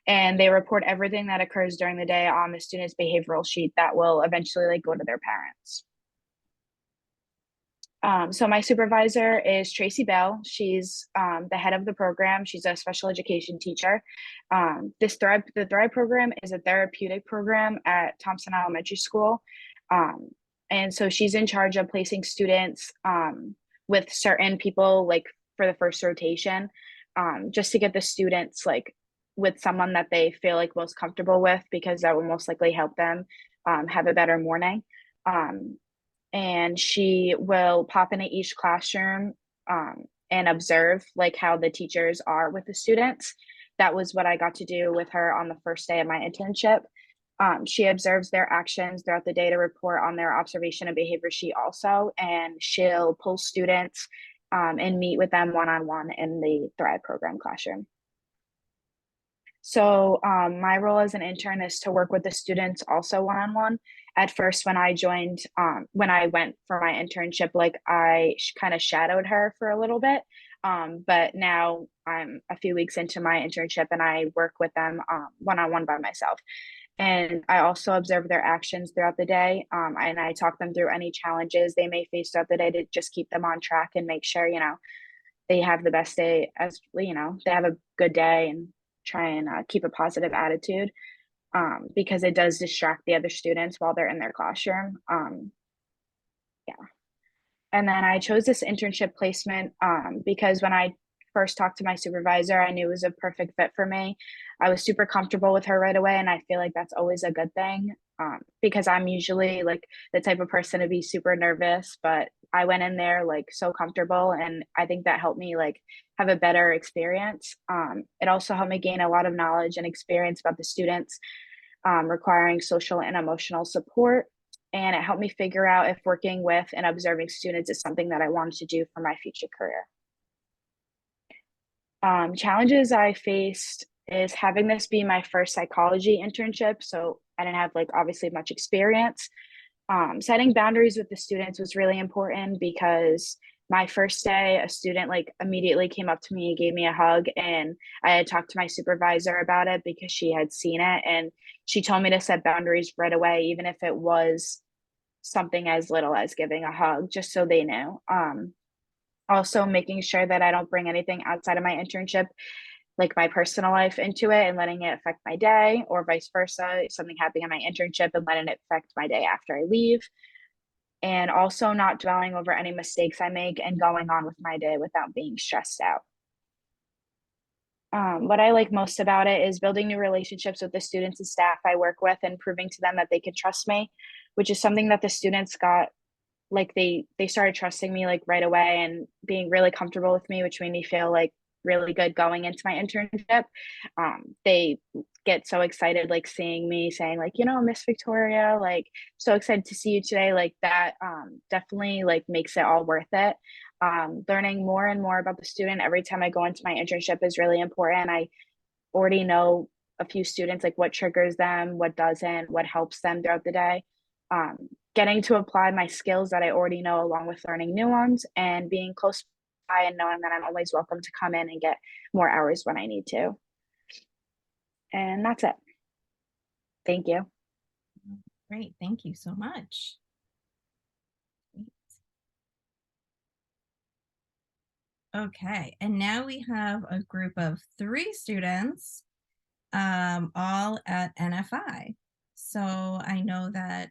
And they report everything that occurs during the day on the student's behavioral sheet that will eventually go to their parents. So my supervisor is Tracy Bell. She's the head of the program. She's a special education teacher. The Thrive program is a therapeutic program at Thompson Elementary School. And so she's in charge of placing students with certain people for the first rotation, just to get the students with someone that they feel most comfortable with, because that will most likely help them have a better morning. And she will pop into each classroom and observe how the teachers are with the students. That was what I got to do with her on the first day of my internship. She observes their actions throughout the day to report on their observation and behavior sheet also, and she'll pull students and meet with them one-on-one in the Thrive program classroom. So my role as an intern is to work with the students also one-on-one. At first, when I went for my internship, I kind of shadowed her for a little bit. But now I'm a few weeks into my internship and I work with them one-on-one by myself. And I also observe their actions throughout the day. And I talk them through any challenges they may face throughout the day to just keep them on track and make sure, they have the best day, they have a good day, and try and keep a positive attitude, because it does distract the other students while they're in their classroom. Yeah. And then I chose this internship placement because when I first talked to my supervisor, I knew it was a perfect fit for me. I was super comfortable with her right away, and I feel like that's always a good thing, because I'm usually the type of person to be super nervous, but I went in there so comfortable, and I think that helped me have a better experience. It also helped me gain a lot of knowledge and experience about the students requiring social and emotional support. And it helped me figure out if working with and observing students is something that I wanted to do for my future career. Challenges I faced is having this be my first psychology internship. So I didn't have obviously much experience. Setting boundaries with the students was really important, because my first day, a student immediately came up to me and gave me a hug, and I had talked to my supervisor about it because she had seen it, and she told me to set boundaries right away, even if it was something as little as giving a hug, just so they knew. Also making sure that I don't bring anything outside of my internship, my personal life, into it and letting it affect my day, or vice versa, something happening in my internship and letting it affect my day after I leave. And also not dwelling over any mistakes I make and going on with my day without being stressed out. What I like most about it is building new relationships with the students and staff I work with, and proving to them that they can trust me, which is something that the students got. They started trusting me right away and being really comfortable with me, which made me feel really good going into my internship. They get so excited seeing me, saying Miss Victoria, so excited to see you today. That definitely makes it all worth it. Learning more and more about the student every time I go into my internship is really important. I already know a few students, what triggers them, what doesn't, what helps them throughout the day. Getting to apply my skills that I already know along with learning new ones, and being close and knowing that I'm always welcome to come in and get more hours when I need to. And that's it. Thank you. Great, thank you so much. Great. Okay, and now we have a group of 3 students, all at NFI. So I know that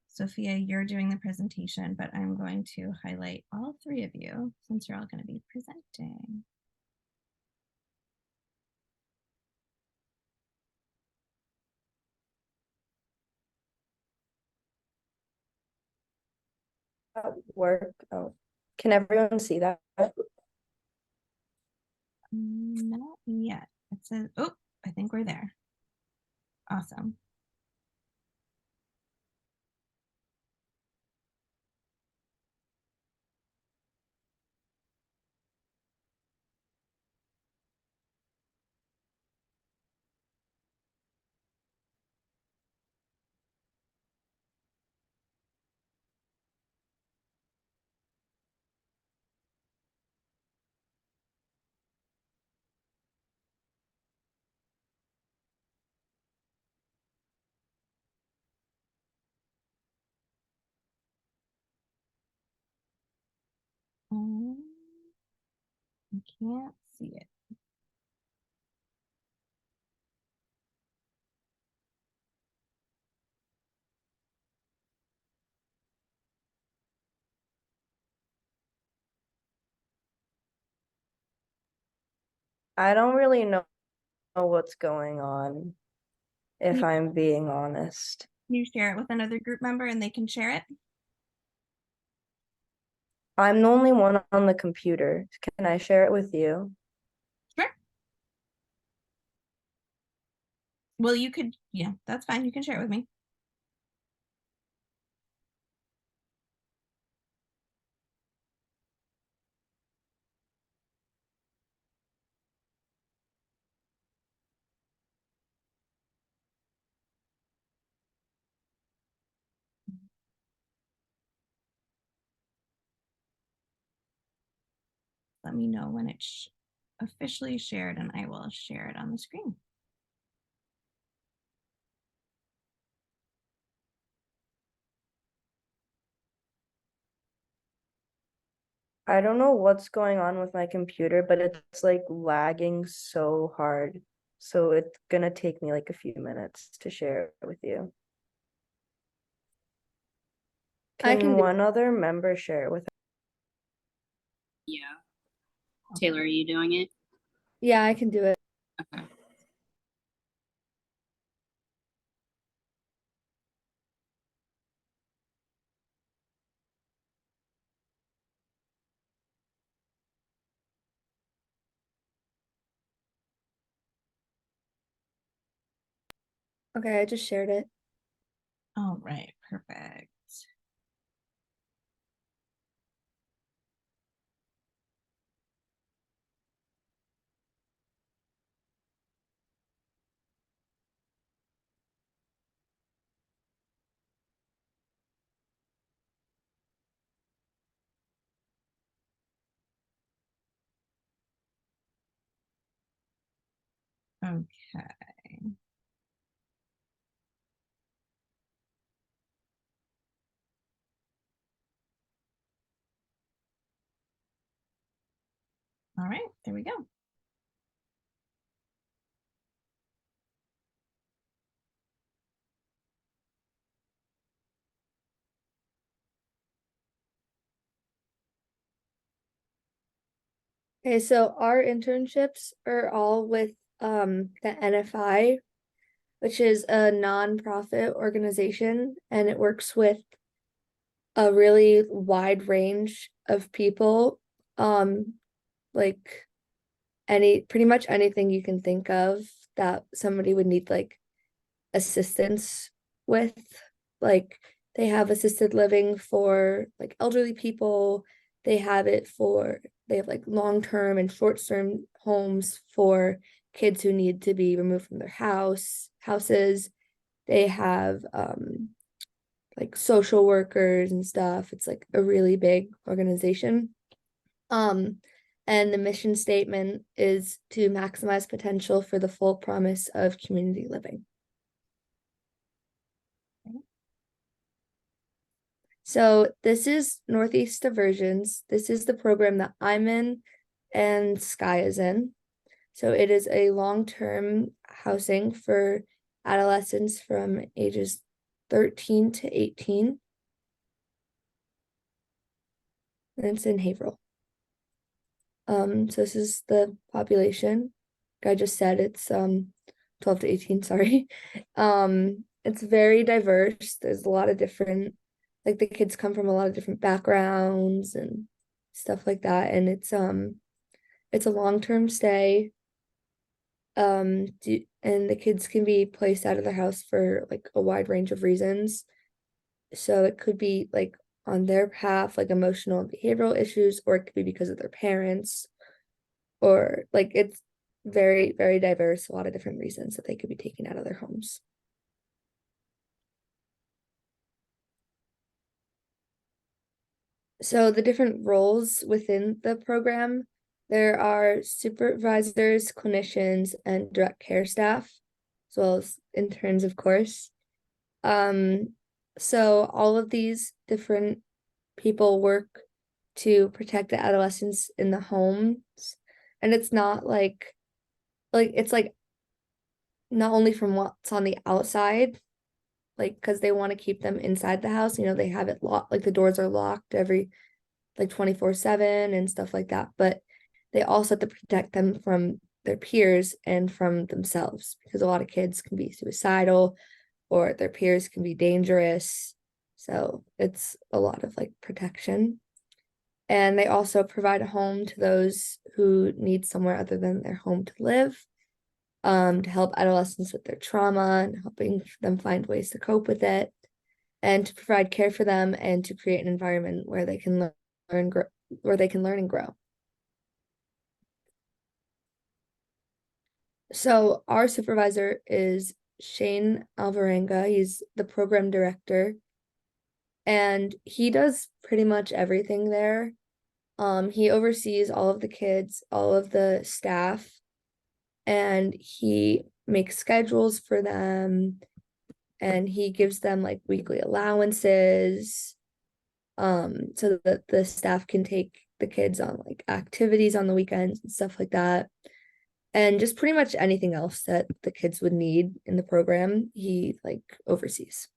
Sophia, you're doing the presentation, but I'm going to highlight all 3 of you since you're all going to be presenting. Work. Oh, can everyone see that? Not yet. It says, oh, I think we're there. Awesome. I can't see it. I don't really know what's going on, if I'm being honest. Can you share it with another group member and they can share it? I'm the only one on the computer. Can I share it with you? Sure. Well, you could, yeah, that's fine. You can share it with me. Let me know when it's officially shared and I will share it on the screen. I don't know what's going on with my computer, but it's like lagging so hard. So it's gonna take me like a few minutes to share it with you. I can Can do one other member share it with? Yeah. Taylor, are you doing it? Yeah, I can do it. Okay. Okay, I just shared it. All right, perfect. Okay. All right, there we go. Okay, so our internships are all with the NFI, which is a nonprofit organization, and it works with a really wide range of people. Like pretty much anything you can think of that somebody would need like assistance with. Like they have assisted living for like elderly people. They have like long-term and short-term homes for kids who need to be removed from their houses. They have like social workers and stuff. It's like a really big organization. And the mission statement is to maximize potential for the full promise of community living. So this is Northeast Diversions. This is the program that I'm in and Sky is in. So it is a long-term housing for adolescents from ages 13 to 18. And it's in Haverhill. So this is the population. Like I just said it's 12 to 18, sorry. It's very diverse. There's a lot of different, like the kids come from a lot of different backgrounds and stuff like that. And it's a long-term stay. And the kids can be placed out of their house for like a wide range of reasons. So it could be like on their behalf, like emotional and behavioral issues, or it could be because of their parents, or like it's very, very diverse, a lot of different reasons that they could be taken out of their homes. So the different roles within the program, there are supervisors, clinicians, and direct care staff, as well as interns, of course. So all of these different people work to protect the adolescents in the homes. And it's not like it's like not only from what's on the outside, like because they want to keep them inside the house, they have it locked, like the doors are locked every like 24/7 and stuff like that. But they also have to protect them from their peers and from themselves, because a lot of kids can be suicidal or their peers can be dangerous. So it's a lot of like protection. And they also provide a home to those who need somewhere other than their home to live, to help adolescents with their trauma and helping them find ways to cope with it, and to provide care for them and to create an environment where they can learn and grow. So our supervisor is Shane Alvarenga. He's the program director, and he does pretty much everything there. He oversees all of the kids, all of the staff, and he makes schedules for them, and he gives them like weekly allowances, so that the staff can take the kids on like activities on the weekends and stuff like that. And just pretty much anything else that the kids would need in the program, he like oversees.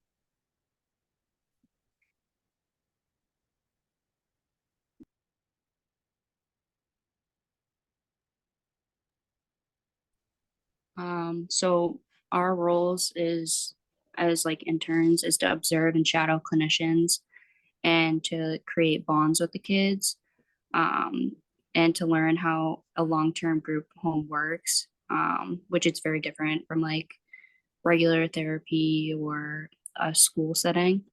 So our roles is as like interns is to observe and shadow clinicians and to create bonds with the kids, um, and to learn how a long-term group home works, which is very different from like regular therapy or a school setting.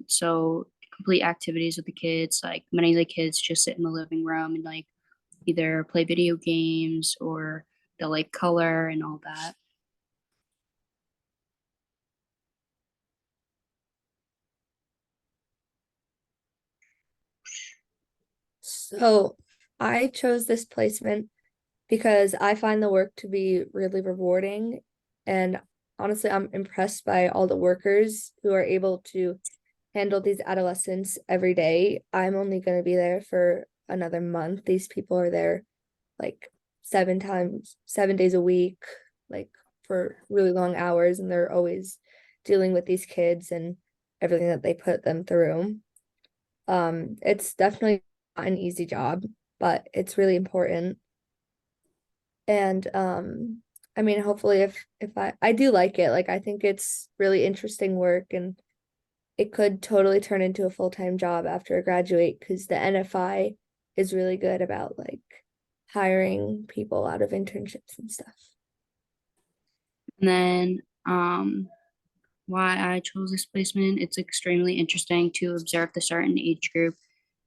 So complete activities with the kids, like many of the kids just sit in the living room and like either play video games or they'll like color and all that. So I chose this placement because I find the work to be really rewarding. And honestly, I'm impressed by all the workers who are able to handle these adolescents every day. I'm only going to be there for another month. These people are there like 7 days a week, like for really long hours, and they're always dealing with these kids and everything that they put them through. It's definitely not an easy job, but it's really important. And I mean, hopefully if I do like it, like I think it's really interesting work, and it could totally turn into a full-time job after I graduate, because the NFI is really good about like hiring people out of internships and stuff. And then why I chose this placement, it's extremely interesting to observe the certain age group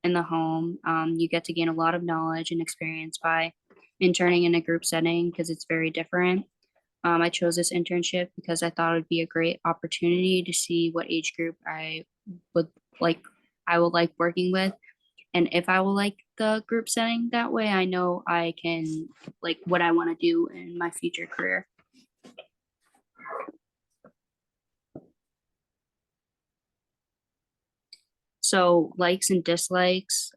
in the home. You get to gain a lot of knowledge and experience by interning in a group setting because it's very different. I chose this internship because I thought it would be a great opportunity to see what age group would like I would like working with, and if I will like the group setting. That way I know I can like what I want to do in my future career. So likes and dislikes.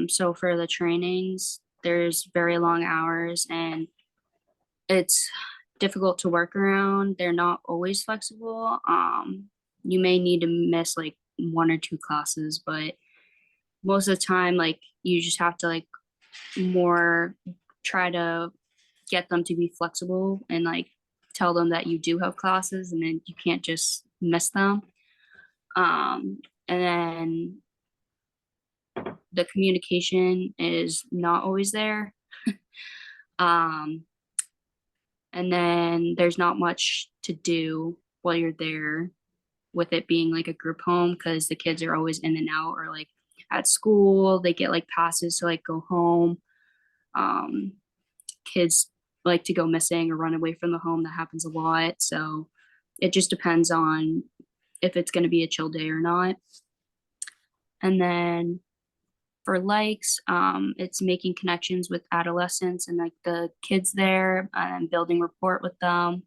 So for the trainings, there's very long hours and it's difficult to work around. They're not always flexible. You may need to miss like 1 or 2 classes, but most of the time, like you just have to like more try to get them to be flexible and like tell them that you do have classes and then you can't just miss them. And then the communication is not always there. um, and then there's not much to do while you're there with it being like a group home because the kids are always in and out or like at school they get like passes to like go home. um Kids like to go missing or run away from the home. That happens a lot, so it just depends on if it's going to be a chill day or not. And then for likes, it's making connections with adolescents and like the kids there and building rapport with them.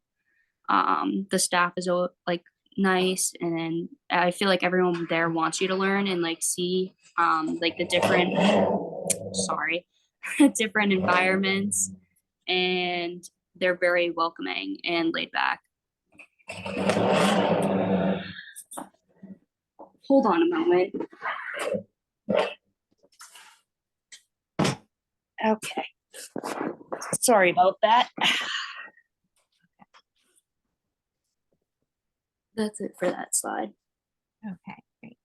The staff is like nice, and then I feel like everyone there wants you to learn and like see like the different sorry different environments, and they're very welcoming and laid back. Hold on a moment. Okay. Sorry about that. That's it for that slide. Okay, great.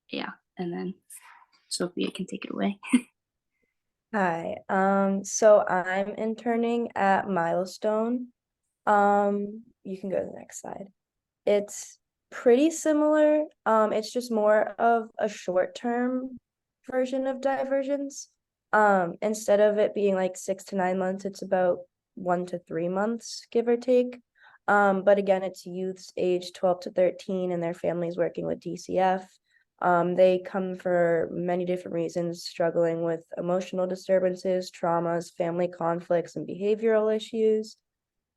Yeah, and then Sophia can take it away. Hi, so I'm interning at Milestone. You can go to the next slide. It's pretty similar. It's just more of a short-term version of diversions. Instead of it being like 6 to 9 months, it's about 1 to 3 months, give or take. But again, it's youths aged 12 to 13 and their families working with DCF. They come for many different reasons, struggling with emotional disturbances, traumas, family conflicts, and behavioral issues.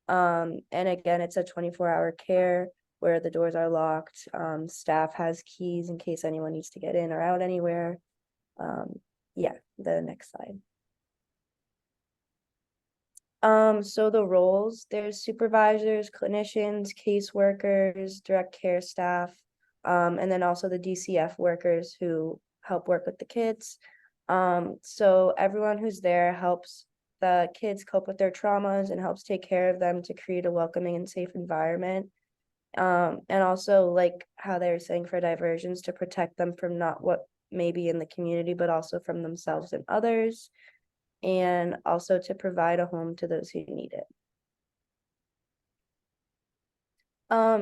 And again, it's a 24-hour care where the doors are locked. Staff has keys in case anyone needs to get in or out anywhere. Yeah, the next slide. So the roles, there's supervisors, clinicians, caseworkers, direct care staff, and then also the DCF workers who help work with the kids. So everyone who's there helps the kids cope with their traumas and helps take care of them to create a welcoming and safe environment. And also like how they were saying for diversions to protect them from not what may be in the community, but also from themselves and others, and also to provide a home to those who need it.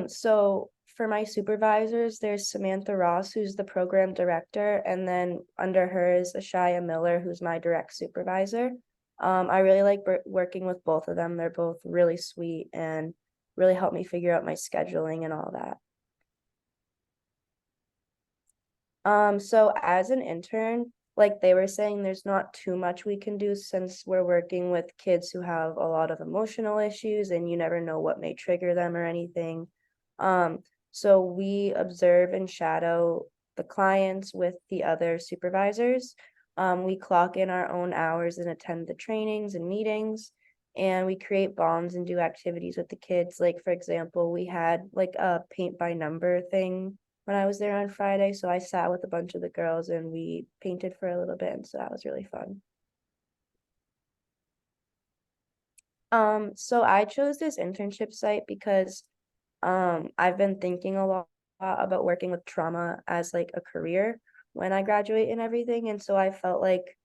So for my supervisors, there's Samantha Ross, who's the program director, and then under her is Ashaya Miller, who's my direct supervisor. I really like working with both of them. They're both really sweet and really help me figure out my scheduling and all that. So as an intern, like they were saying, there's not too much we can do since we're working with kids who have a lot of emotional issues and you never know what may trigger them or anything. So we observe and shadow the clients with the other supervisors. We clock in our own hours and attend the trainings and meetings, and we create bonds and do activities with the kids. Like, for example, we had like a paint by number thing when I was there on Friday. So I sat with a bunch of the girls and we painted for a little bit. And so that was really fun. So I chose this internship site because I've been thinking a lot about working with trauma as like a career when I graduate and everything. And so I felt like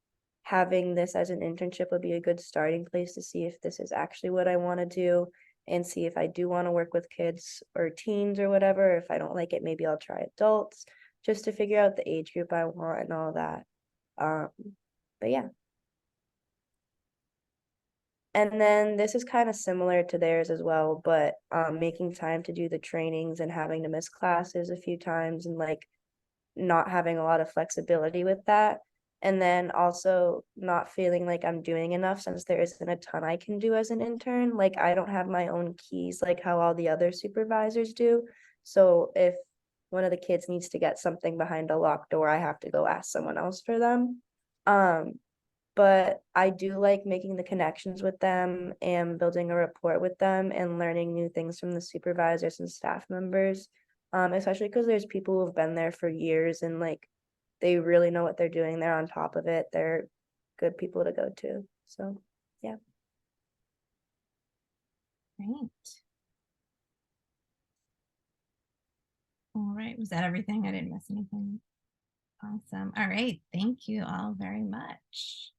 having this as an internship would be a good starting place to see if this is actually what I want to do and see if I do want to work with kids or teens or whatever. If I don't like it, maybe I'll try adults just to figure out the age group I want and all that. But yeah. And then this is kind of similar to theirs as well, but making time to do the trainings and having to miss classes a few times and like not having a lot of flexibility with that. And then also not feeling like I'm doing enough since there isn't a ton I can do as an intern. Like I don't have my own keys like how all the other supervisors do. So if one of the kids needs to get something behind a locked door, I have to go ask someone else for them. But I do like making the connections with them and building a rapport with them and learning new things from the supervisors and staff members. Especially because there's people who've been there for years and like they really know what they're doing. They're on top of it. They're good people to go to. So yeah. Great. All right. Was that everything? I didn't miss anything. Awesome. All right. Thank you all very much.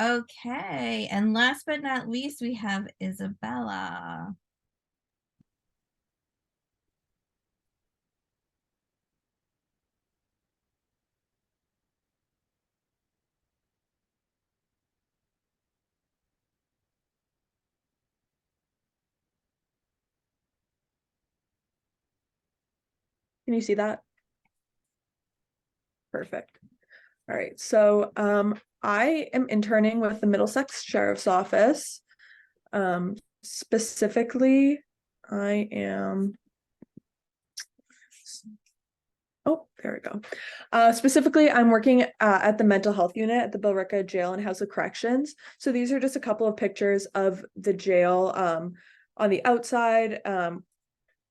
Okay. And last but not least, we have Isabella. Can you see that? Perfect. All right, so I am interning with the Middlesex Sheriff's Office. Specifically, I am. Oh, there we go. Specifically, I'm working at the mental health unit at the Billerica Jail and House of Corrections. So these are just a couple of pictures of the jail. On the outside,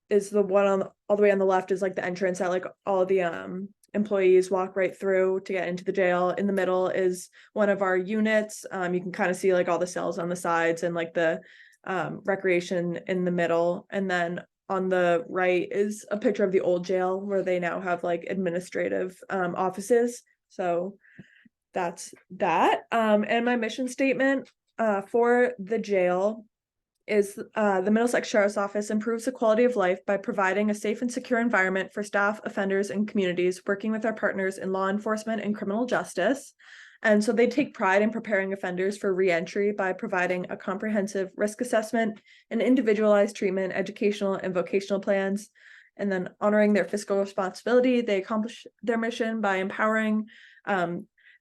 is the one on all the way on the left is like the entrance that like all the employees walk right through to get into the jail. In the middle is one of our units. You can kind of see like all the cells on the sides and like the recreation in the middle. And then on the right is a picture of the old jail where they now have like administrative offices. So that's that. And my mission statement for the jail is the Middlesex Sheriff's Office improves the quality of life by providing a safe and secure environment for staff, offenders, and communities, working with our partners in law enforcement and criminal justice. And so they take pride in preparing offenders for re-entry by providing a comprehensive risk assessment and individualized treatment, educational and vocational plans. And then honoring their fiscal responsibility, they accomplish their mission by empowering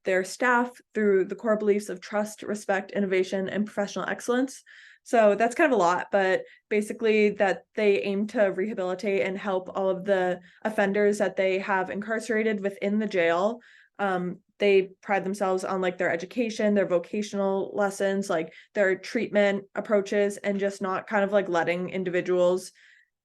their staff through the core beliefs of trust, respect, innovation, and professional excellence. So that's kind of a lot, but basically that they aim to rehabilitate and help all of the offenders that they have incarcerated within the jail. They pride themselves on like their education, their vocational lessons, like their treatment approaches, and just not kind of like letting individuals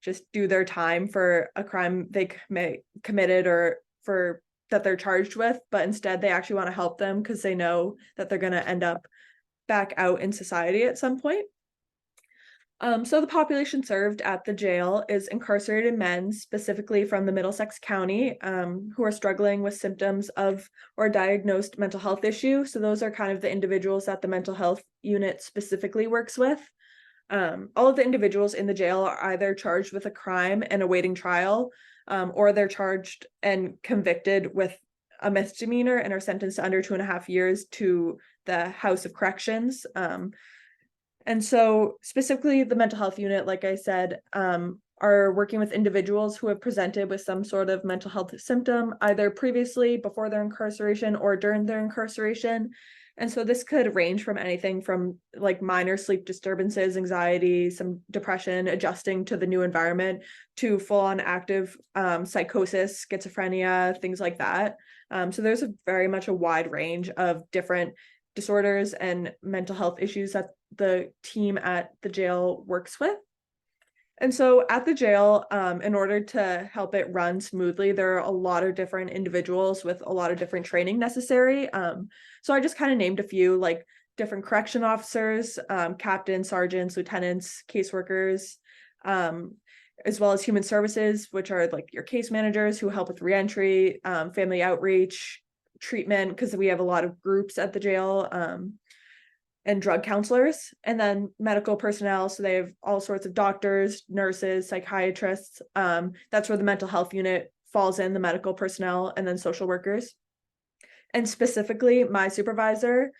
just do their time for a crime they committed or for that they're charged with, but instead they actually want to help them because they know that they're going to end up back out in society at some point. So the population served at the jail is incarcerated men, specifically from the Middlesex County, who are struggling with symptoms of or diagnosed mental health issue. So those are kind of the individuals that the mental health unit specifically works with. All of the individuals in the jail are either charged with a crime and awaiting trial, or they're charged and convicted with a misdemeanor and are sentenced to under 2.5 years to the House of Corrections. And so specifically the mental health unit, like I said, are working with individuals who have presented with some sort of mental health symptom, either previously before their incarceration or during their incarceration. And so this could range from anything from like minor sleep disturbances, anxiety, some depression, adjusting to the new environment, to full-on active psychosis, schizophrenia, things like that. So there's very much a wide range of different disorders and mental health issues that the team at the jail works with. And so at the jail, in order to help it run smoothly, there are a lot of different individuals with a lot of different training necessary. So I just kind of named a few, like different correction officers, captains, sergeants, lieutenants, caseworkers, as well as human services, which are like your case managers who help with reentry, family outreach, treatment, because we have a lot of groups at the jail, and drug counselors, and then medical personnel. So they have all sorts of doctors, nurses, psychiatrists. That's where the mental health unit falls in, the medical personnel, and then social workers. And specifically my supervisor,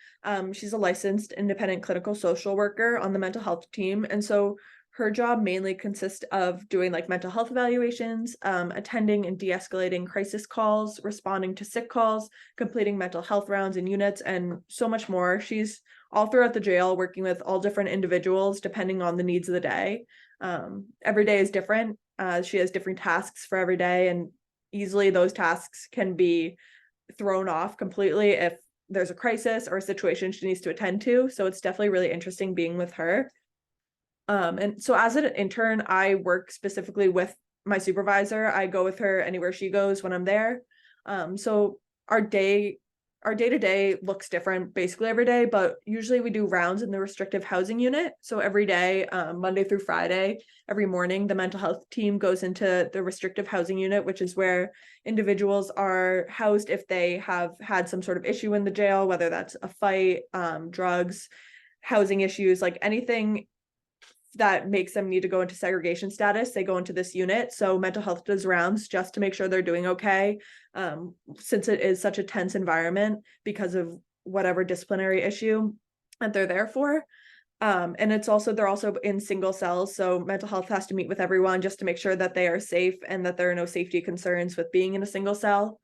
she's a licensed independent clinical social worker on the mental health team. And so her job mainly consists of doing like mental health evaluations, attending and de-escalating crisis calls, responding to sick calls, completing mental health rounds in units, and so much more. She's all throughout the jail working with all different individuals depending on the needs of the day. Every day is different. She has different tasks for every day, and easily those tasks can be thrown off completely if there's a crisis or a situation she needs to attend to. So it's definitely really interesting being with her. And so as an intern, I work specifically with my supervisor. I go with her anywhere she goes when I'm there. So our day-to-day looks different basically every day, but usually we do rounds in the restrictive housing unit. So every day, Monday through Friday, every morning, the mental health team goes into the restrictive housing unit, which is where individuals are housed if they have had some sort of issue in the jail, whether that's a fight, drugs, housing issues, like anything that makes them need to go into segregation status, they go into this unit. So mental health does rounds just to make sure they're doing okay, since it is such a tense environment because of whatever disciplinary issue that they're there for. And they're also in single cells, so mental health has to meet with everyone just to make sure that they are safe and that there are no safety concerns with being in a single cell.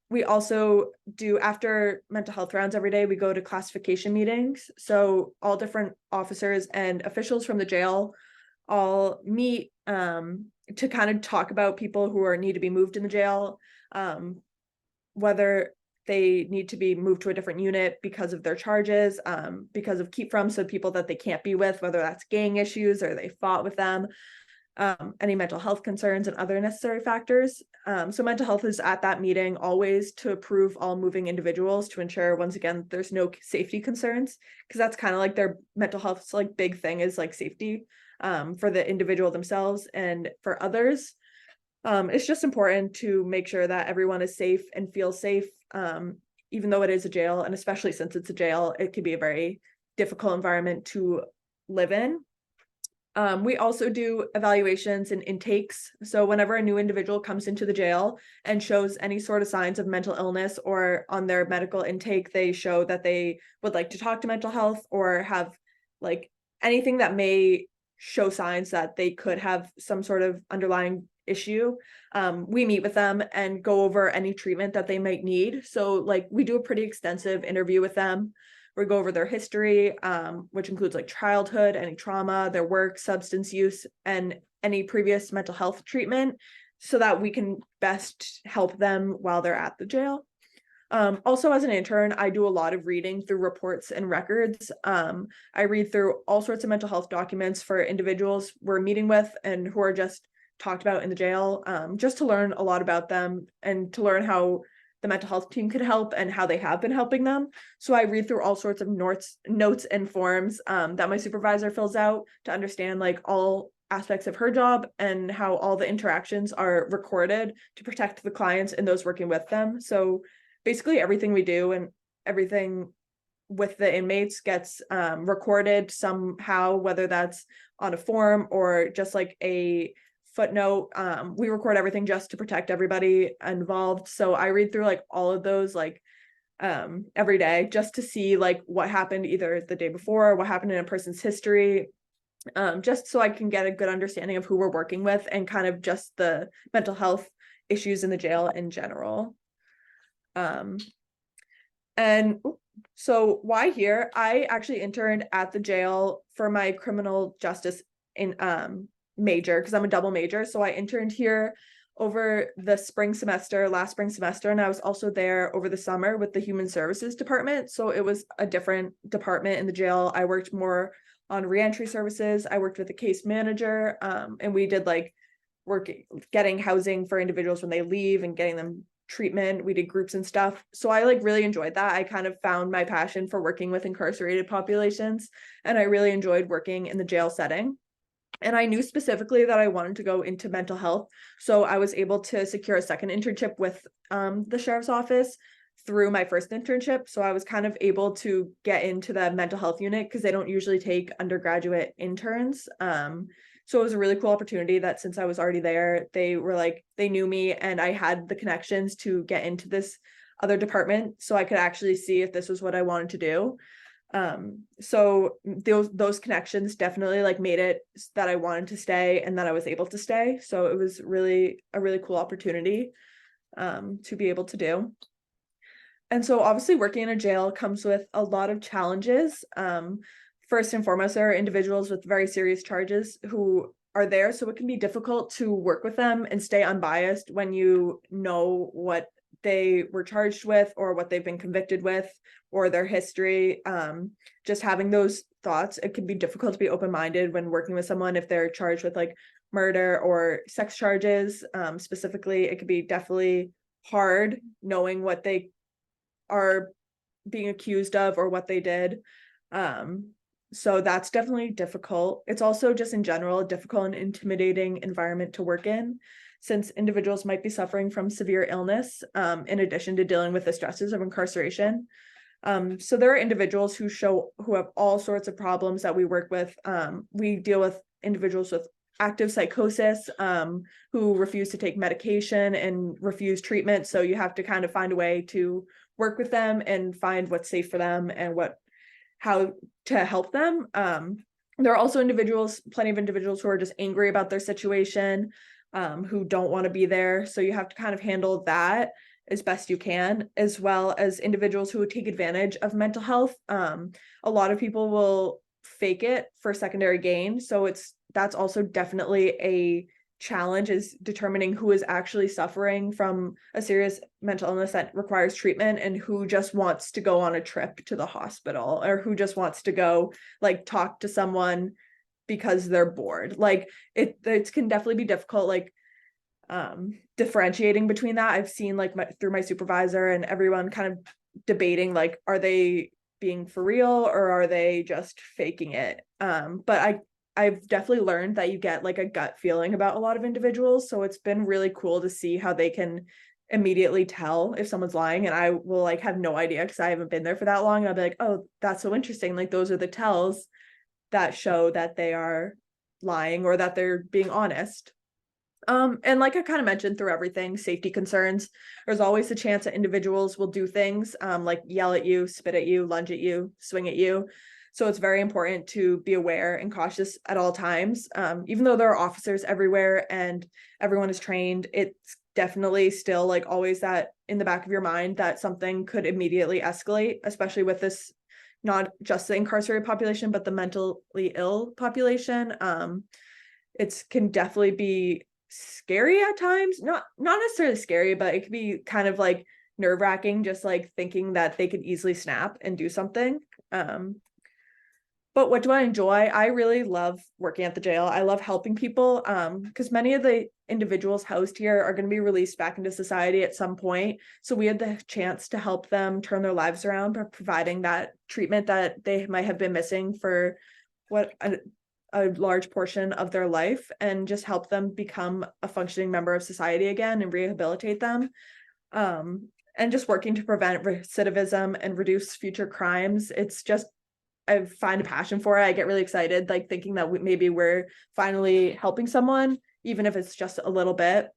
We also do, after mental health rounds every day, we go to classification meetings. So all different officers and officials from the jail all meet to kind of talk about people who need to be moved in the jail, whether they need to be moved to a different unit because of their charges, because of keep from, so people that they can't be with, whether that's gang issues or they fought with them, any mental health concerns and other necessary factors. So mental health is at that meeting always to approve all moving individuals to ensure, once again, there's no safety concerns, because that's kind of like their mental health's like big thing is like safety for the individual themselves and for others. It's just important to make sure that everyone is safe and feels safe, even though it is a jail, and especially since it's a jail, it can be a very difficult environment to live in. We also do evaluations and intakes. So whenever a new individual comes into the jail and shows any sort of signs of mental illness, or on their medical intake, they show that they would like to talk to mental health or have like anything that may show signs that they could have some sort of underlying issue, we meet with them and go over any treatment that they might need. So like we do a pretty extensive interview with them. We go over their history, which includes like childhood, any trauma, their work, substance use, and any previous mental health treatment, so that we can best help them while they're at the jail. Also, as an intern, I do a lot of reading through reports and records. I read through all sorts of mental health documents for individuals we're meeting with and who are just talked about in the jail, just to learn a lot about them and to learn how the mental health team could help and how they have been helping them. So I read through all sorts of notes and forms that my supervisor fills out to understand like all aspects of her job and how all the interactions are recorded to protect the clients and those working with them. So basically everything we do and everything with the inmates gets recorded somehow, whether that's on a form or just like a footnote. We record everything just to protect everybody involved. So I read through like all of those like every day just to see like what happened either the day before, what happened in a person's history, just so I can get a good understanding of who we're working with and kind of just the mental health issues in the jail in general. And so why here? I actually interned at the jail for my criminal justice in major, because I'm a double major. So I interned here over the last spring semester, and I was also there over the summer with the human services department. So it was a different department in the jail. I worked more on reentry services. I worked with a case manager, and we did like getting housing for individuals when they leave and getting them treatment. We did groups and stuff. So I like really enjoyed that. I kind of found my passion for working with incarcerated populations, and I really enjoyed working in the jail setting. And I knew specifically that I wanted to go into mental health. So I was able to secure a second internship with the sheriff's office through my first internship. So I was kind of able to get into the mental health unit because they don't usually take undergraduate interns. So it was a really cool opportunity that since I was already there, they were like, they knew me and I had the connections to get into this other department so I could actually see if this was what I wanted to do. So those connections definitely like made it that I wanted to stay and that I was able to stay. So it was really a really cool opportunity to be able to do. And so obviously working in a jail comes with a lot of challenges. First and foremost, there are individuals with very serious charges who are there. So it can be difficult to work with them and stay unbiased when you know what they were charged with or what they've been convicted with or their history. Just having those thoughts, it can be difficult to be open-minded when working with someone if they're charged with like murder or sex charges. Specifically, it could be definitely hard knowing what they are being accused of or what they did. So that's definitely difficult. It's also just in general a difficult and intimidating environment to work in, since individuals might be suffering from severe illness, in addition to dealing with the stresses of incarceration. So there are individuals who have all sorts of problems that we work with. We deal with individuals with active psychosis, who refuse to take medication and refuse treatment. So you have to kind of find a way to work with them and find what's safe for them and how to help them. There are also plenty of individuals who are just angry about their situation, who don't want to be there. So you have to kind of handle that as best you can, as well as individuals who take advantage of mental health. A lot of people will fake it for secondary gain. So that's also definitely a challenge, is determining who is actually suffering from a serious mental illness that requires treatment and who just wants to go on a trip to the hospital or who just wants to go like talk to someone because they're bored. Like it can definitely be difficult, like differentiating between that. I've seen like through my supervisor and everyone kind of debating like, are they being for real or are they just faking it? But I've definitely learned that you get like a gut feeling about a lot of individuals. So it's been really cool to see how they can immediately tell if someone's lying. And I will like have no idea because I haven't been there for that long. And I'll be like, oh, that's so interesting. Like those are the tells that show that they are lying or that they're being honest. And like I kind of mentioned through everything, safety concerns, there's always the chance that individuals will do things like yell at you, spit at you, lunge at you, swing at you. So it's very important to be aware and cautious at all times. Even though there are officers everywhere and everyone is trained, it's definitely still like always that in the back of your mind that something could immediately escalate, especially with this, not just the incarcerated population, but the mentally ill population. It can definitely be scary at times, not necessarily scary, but it could be kind of like nerve-wracking, just like thinking that they could easily snap and do something. But what do I enjoy? I really love working at the jail. I love helping people, because many of the individuals housed here are going to be released back into society at some point. So we had the chance to help them turn their lives around by providing that treatment that they might have been missing for a large portion of their life, and just help them become a functioning member of society again and rehabilitate them. And just working to prevent recidivism and reduce future crimes. It's just, I find a passion for it. I get really excited, like thinking that maybe we're finally helping someone, even if it's just a little bit.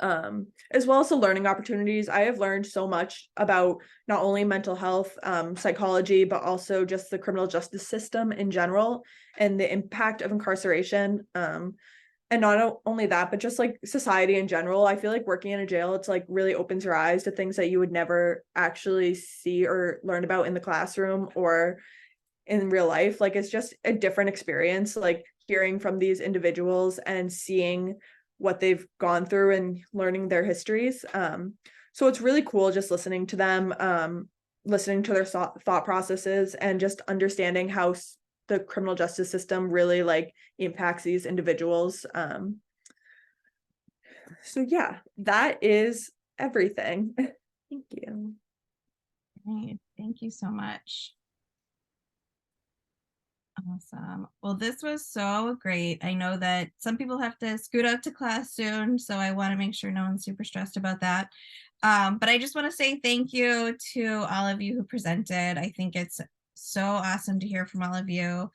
As well as the learning opportunities. I have learned so much about not only mental health, psychology, but also just the criminal justice system in general and the impact of incarceration. And not only that, but just like society in general. I feel like working in a jail, it's like really opens your eyes to things that you would never actually see or learn about in the classroom or in real life. Like it's just a different experience, like hearing from these individuals and seeing what they've gone through and learning their histories. So it's really cool just listening to them, listening to their thought processes and just understanding how the criminal justice system really like impacts these individuals. So yeah, that is everything. Thank you. Great. Thank you so much. Awesome. Well, this was so great. I know that some people have to scoot out to class soon, so I want to make sure no one's super stressed about that. But I just want to say thank you to all of you who presented. I think it's so awesome to hear from all of you.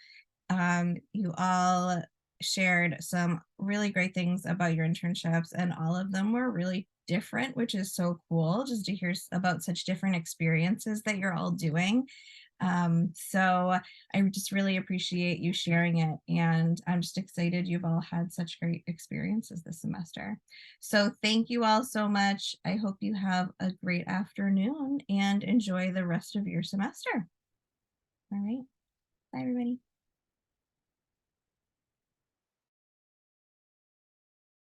You all shared some really great things about your internships, and all of them were really different, which is so cool just to hear about such different experiences that you're all doing. So I just really appreciate you sharing it, and I'm just excited you've all had such great experiences this semester. So thank you all so much. I hope you have a great afternoon and enjoy the rest of your semester. All right. Bye, everybody.